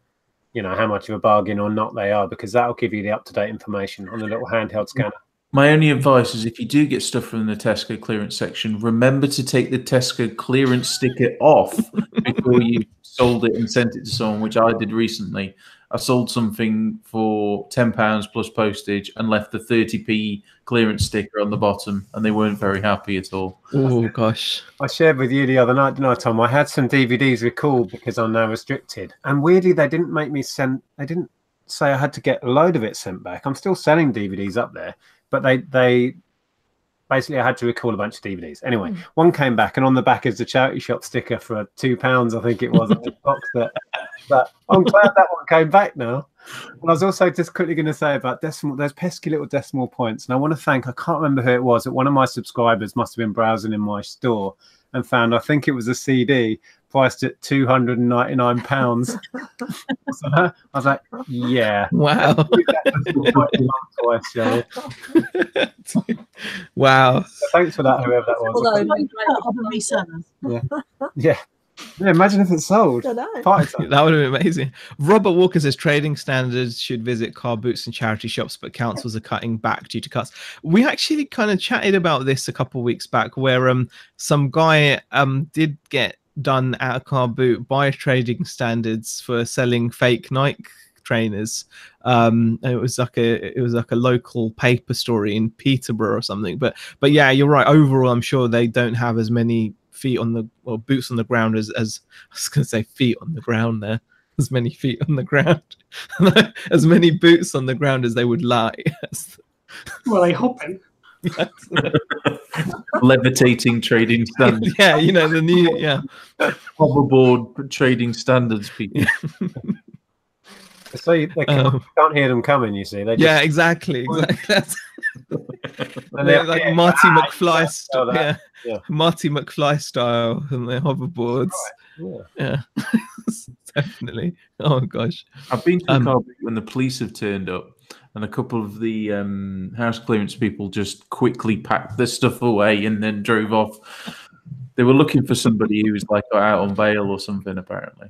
how much of a bargain or not they are, because that'll give you the up-to-date information on a little handheld scanner. My only advice is, if you do get stuff from the Tesco clearance section, remember to take the Tesco clearance sticker off before you sold it and sent it to someone, which I did recently. I sold something for £10 plus postage and left the 30p clearance sticker on the bottom, and they weren't very happy at all. Oh gosh! I shared with you the other night, didn't I, Tom? I had some DVDs recalled because I'm now restricted, and weirdly, they didn't make me send. They didn't say I had to get a load of it sent back. I'm still selling DVDs up there, but they basically, I had to recall a bunch of DVDs. Anyway, one came back, and on the back is the charity shop sticker for £2, I think it was, on the box that. But I'm glad that one came back now. And I was also just quickly going to say about those pesky little decimal points. And I want to thank, I can't remember who it was, that one of my subscribers must have been browsing in my store and found, I think it was a CD priced at £299. So I was like, yeah. Wow. Wow. So thanks for that, whoever that was. Yeah. Yeah, imagine if it's sold. That would have been amazing. Robert Walker says trading standards should visit car boots and charity shops, but councils are cutting back due to cuts. We actually kind of chatted about this a couple of weeks back, where some guy did get done at a car boot by trading standards for selling fake Nike trainers. It was like a local paper story in Peterborough or something. But yeah, you're right. Overall, I'm sure they don't have as many boots on the ground as I was going to say feet on the ground there. As many feet on the ground, as many boots on the ground as they would like. Well, they hopping. Levitating trading standards. Yeah, you know, the new, yeah. Hoverboard trading standards people. So they can't hear them coming, you see. They just, yeah, exactly. That's and they're like Marty McFly Marty McFly style and their hoverboards. Right. Yeah. Definitely. Oh gosh. I've been to a car boot when the police have turned up, and a couple of the house clearance people just quickly packed their stuff away and then drove off. They were looking for somebody who was like out on bail or something, apparently.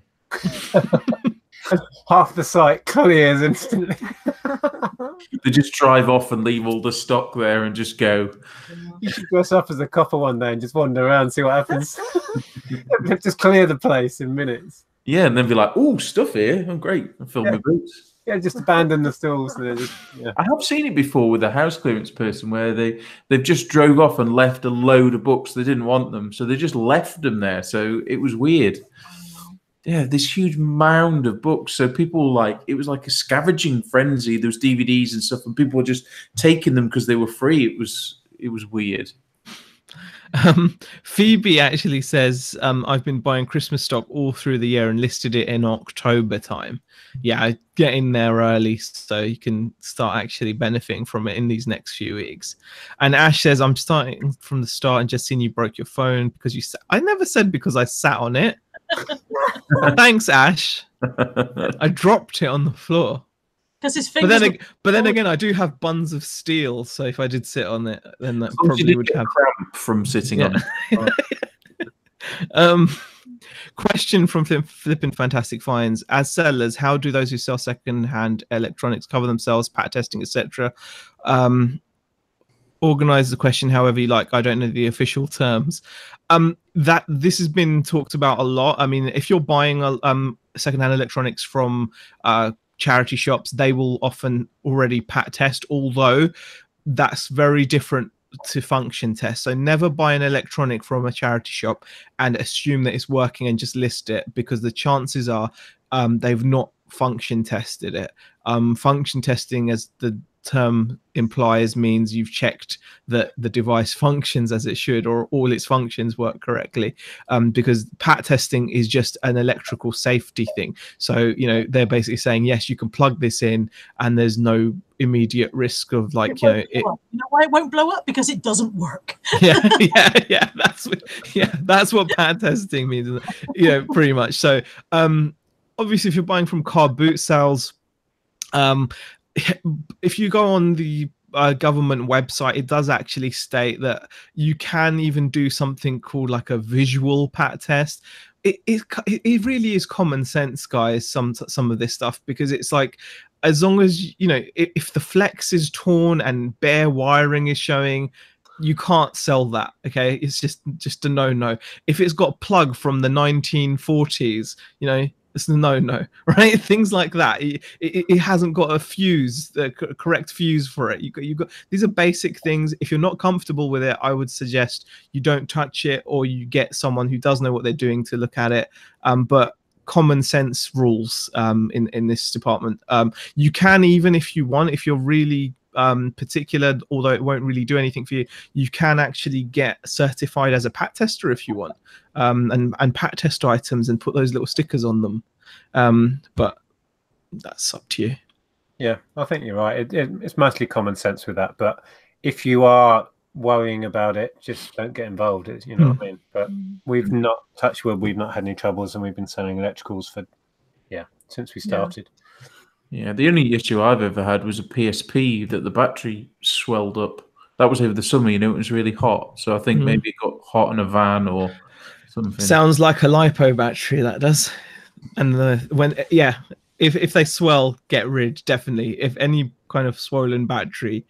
Half the site clears instantly. They just drive off and leave all the stock there and just go. You should dress up as a copper one day and just wander around and see what happens. Just clear the place in minutes. Yeah, and then be like, "Oh, stuff here! Oh, great! I filled my boots." Yeah, just abandon the stalls. And just, I have seen it before with a house clearance person where they've just drove off and left a load of books. They didn't want them, so they just left them there. So it was weird. Yeah, this huge mound of books. So people it was like a scavenging frenzy. There was DVDs and stuff, and people were just taking them because they were free. It was weird. Phoebe actually says, I've been buying Christmas stock all through the year and listed it in October time. Yeah, get in there early so you can start actually benefiting from it in these next few weeks. And Ash says, I'm starting from the start and just seen you broke your phone because you I never said because I sat on it. Thanks, Ash. I dropped it on the floor. Because his fingers. But then again, I do have buns of steel, so if I did sit on it, then that probably would have cramp from sitting on it. Question from Flippin' Fantastic Finds: as sellers, how do those who sell second-hand electronics cover themselves, pat testing, etc.? Organize the question however you like. I don't know the official terms. That this has been talked about a lot. I mean, if you're buying second-hand electronics from charity shops, they will often already pat test, although that's very different to function test. So never buy an electronic from a charity shop and assume that it's working and just list it, because the chances are they've not function tested it. Function testing, as the term implies, means you've checked that the device functions as it should, or all its functions work correctly, because pat testing is just an electrical safety thing. So they're basically saying, yes, you can plug this in and there's no immediate risk of why it won't blow up, because it doesn't work. yeah that's what pat testing means, pretty much. So obviously if you're buying from car boot sales, if you go on the government website, it does actually state that you can even do something called like a visual pat test. It really is common sense, guys, some of this stuff, because it's like, as long as if the flex is torn and bare wiring is showing, you can't sell that. Okay, it's just a no. If it's got a plug from the 1940s, it's a no, right? Things like that. It hasn't got a fuse, the correct fuse for it. You got these are basic things. If you're not comfortable with it, I would suggest you don't touch it, or you get someone who does know what they're doing to look at it. But common sense rules in this department. You can, even if you want, if you're really particular, although it won't really do anything for you, you can actually get certified as a pat tester if you want, and pat test items and put those little stickers on them, but that's up to you. Yeah, I think you're right. It's mostly common sense with that, but if you are worrying about it, just don't get involved. What I mean? But we've not, touch wood, we've not had any troubles, and we've been selling electricals for since we started. Yeah, the only issue I've ever had was a PSP that the battery swelled up. That was over the summer, it was really hot. So I think maybe it got hot in a van or something. Sounds like a LiPo battery, that does. And if they swell, get rid, definitely. If any kind of swollen battery,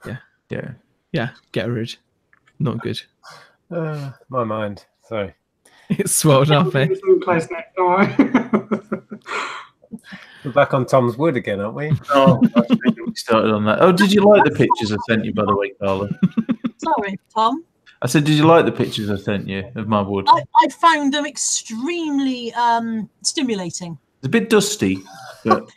get rid. Not good. My mind, sorry. It's swelled up, eh? We're back on Tom's wood again, aren't we? Oh, we started on that. Oh, did you like the pictures I sent you, by the way, Carla? Sorry, Tom. I said, did you like the pictures I sent you of my wood? I found them extremely stimulating. It's a bit dusty, but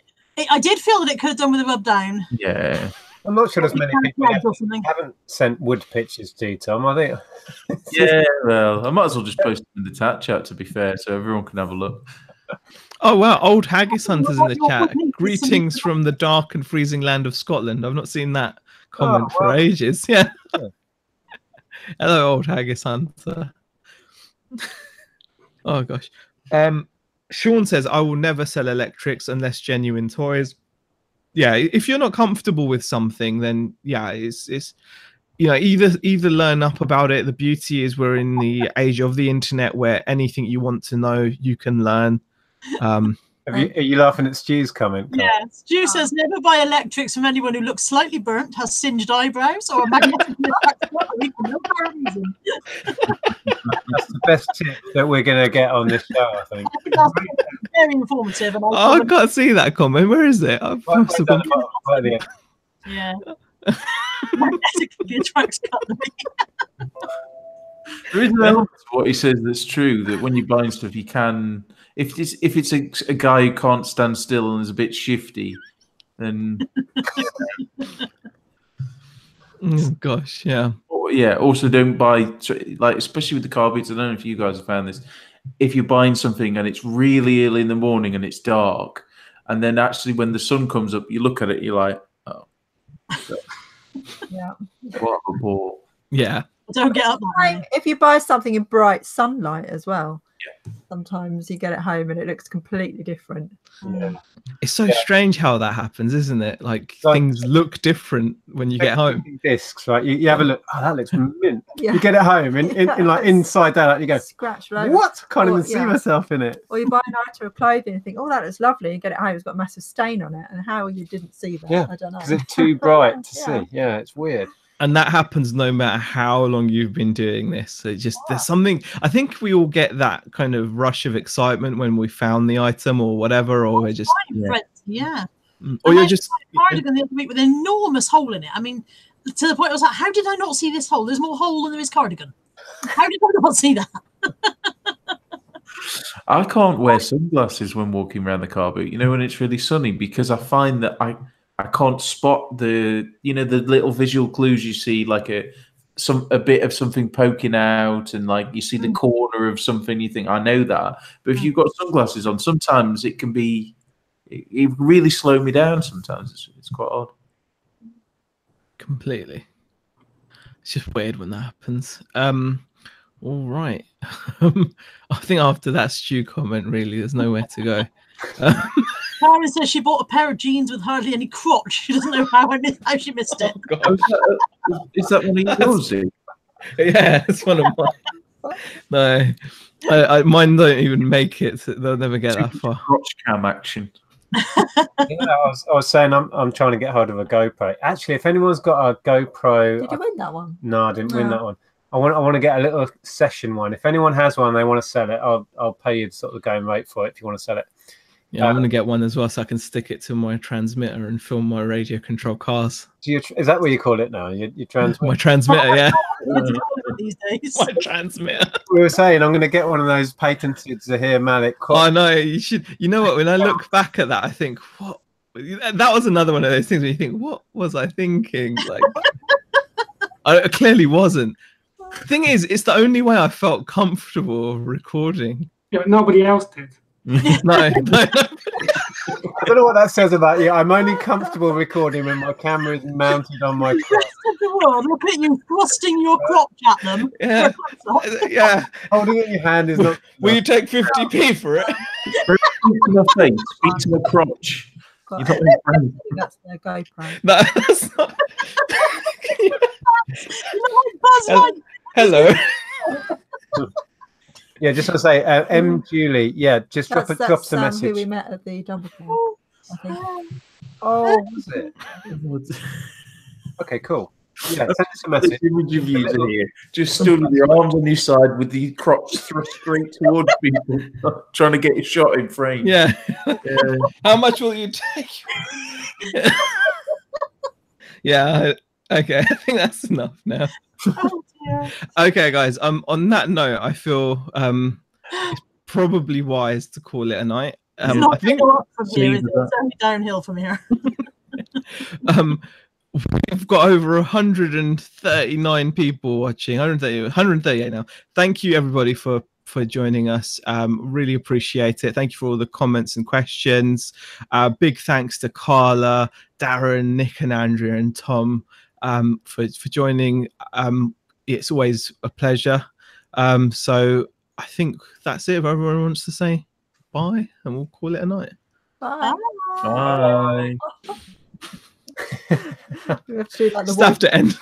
I did feel that it could have done with a rub down. yeah. I'm not sure there's many people Or who something. haven't sent wood pictures to you, Tom. I think. Yeah, well, I might as well just post them in the Tatchat, to be fair, so everyone can have a look. Oh wow, old haggis hunters in the Your chat. wood needs Greetings from the dark and freezing land of Scotland. I've not seen that comment Oh, for wow. ages. Yeah. Yeah. Hello, old haggis hunter. Oh gosh. Sean says, I will never sell electrics unless genuine toys. Yeah, if you're not comfortable with something, then yeah, it's either learn up about it. The beauty is we're in the age of the internet where anything you want to know, you can learn. Are you laughing at Stu's comment? Carl? Yeah, Stu says never buy electrics from anyone who looks slightly burnt, has singed eyebrows, or a magnetic battery for no apparent reason. That's the best tip that we're going to get on this show, I think. That's very informative. And I can't see that comment. Where is it? I've Right must have down gone- the bottom, right at the end. yeah, magnetically attracts cutlery. There is an element to what he says that's true, that when you're buying stuff, you can, if it's a guy who can't stand still and is a bit shifty, then Oh, gosh, yeah. yeah. Also, don't buy, like, especially with the car boots. I don't know if you guys have found this. If you're buying something and it's really early in the morning and it's dark, and then actually when the sun comes up, you look at it, you're like, oh, Yeah. what a bore. Yeah. Don't get up. If you buy something in bright sunlight as well, sometimes you get it home and it looks completely different. Yeah. It's so strange how that happens, isn't it? Like things look different when you get home. Discs, right? You have a look. Oh, that looks mint. Yeah. You get it home in like inside out. You go, Scratch loads. what? Can't even Or, see yeah. myself in it. Or you buy an item of clothing and think, oh, that looks lovely. You get it home, it's got a massive stain on it. And how you didn't see that, Yeah, I don't know. because it's too bright to Yeah. see. Yeah, it's weird. And that happens no matter how long you've been doing this. So just there's something, I think we all get that kind of rush of excitement when we found the item or whatever, or we're just, Yeah. or you're just, cardigan the other week with an enormous hole in it. I mean, to the point I was like, how did I not see this hole? There's more hole than there is cardigan. How did I not see that? I can't wear sunglasses when walking around the car boot, when it's really sunny, because I find that I can't spot the little visual clues you see, like a bit of something poking out, and like you see the corner of something, you think, I know that. But if you've got sunglasses on, sometimes it can really slow me down sometimes. It's quite odd. completely. It's just weird when that happens. All right. I think after that Stu comment, really, there's nowhere to go. Karen says she bought a pair of jeans with hardly any crotch. She doesn't know how she missed it. Is that one of yours? Yeah, it's one of mine. No, mine don't even make it. They'll never get that far. Crotch cam action. I was saying I'm trying to get hold of a GoPro. Actually, if anyone's got a GoPro, Did you win that one? No, I didn't win that one. I want to get a little session one. If anyone has one, they want to sell it. I'll pay you sort of going rate for it if you want to sell it. Yeah, I'm gonna get one as well, so I can stick it to my transmitter and film my radio control cars. Is that what you call it now? Your transmitter? My transmitter, yeah. These days. My transmitter. We were saying I'm going to get one of those patented Zahir Malik. Oh no, you should. You know what? When I look back at that, I think, what? That was another one of those things where you think, what was I thinking? Like, I clearly wasn't. Thing is, it's the only way I felt comfortable recording. Yeah, but nobody else did. No. I don't know what that says about you. I'm only comfortable recording when my camera is mounted on my crotch. The world, look at you thrusting your crotch at them. Yeah, yeah. Holding it in your hand is not. Will you take 50p for it? Speak to my face. Speak to my crotch. Got You it. don't need friends. I think that's their GoPro. No, that's not. Buzz Hello. Yeah, just want to say, M. Julie. Yeah, just drop That's a who we message. met at the double cam, I think. Oh, was it? Okay, cool. Yeah, send us a message. Image of you here, just stood with your arms on your side, with the crotch thrust straight towards people, trying to get your shot in frame. Yeah. Yeah. How much will you take? Yeah. Okay. I think that's enough now. Oh, dear. Okay, guys. On that note, I feel it's probably wise to call it a night. It's not I think go up from here, is it? It's only downhill from here. we've got over 139 people watching. 138 now. Thank you everybody for joining us. Really appreciate it. Thank you for all the comments and questions. Big thanks to Carla, Darren, Nick, and Andrea, and Tom for joining. It's always a pleasure. So I think that's it. If everyone wants to say bye, and we'll call it a night. Bye. Bye. We have to do like the Just have to end.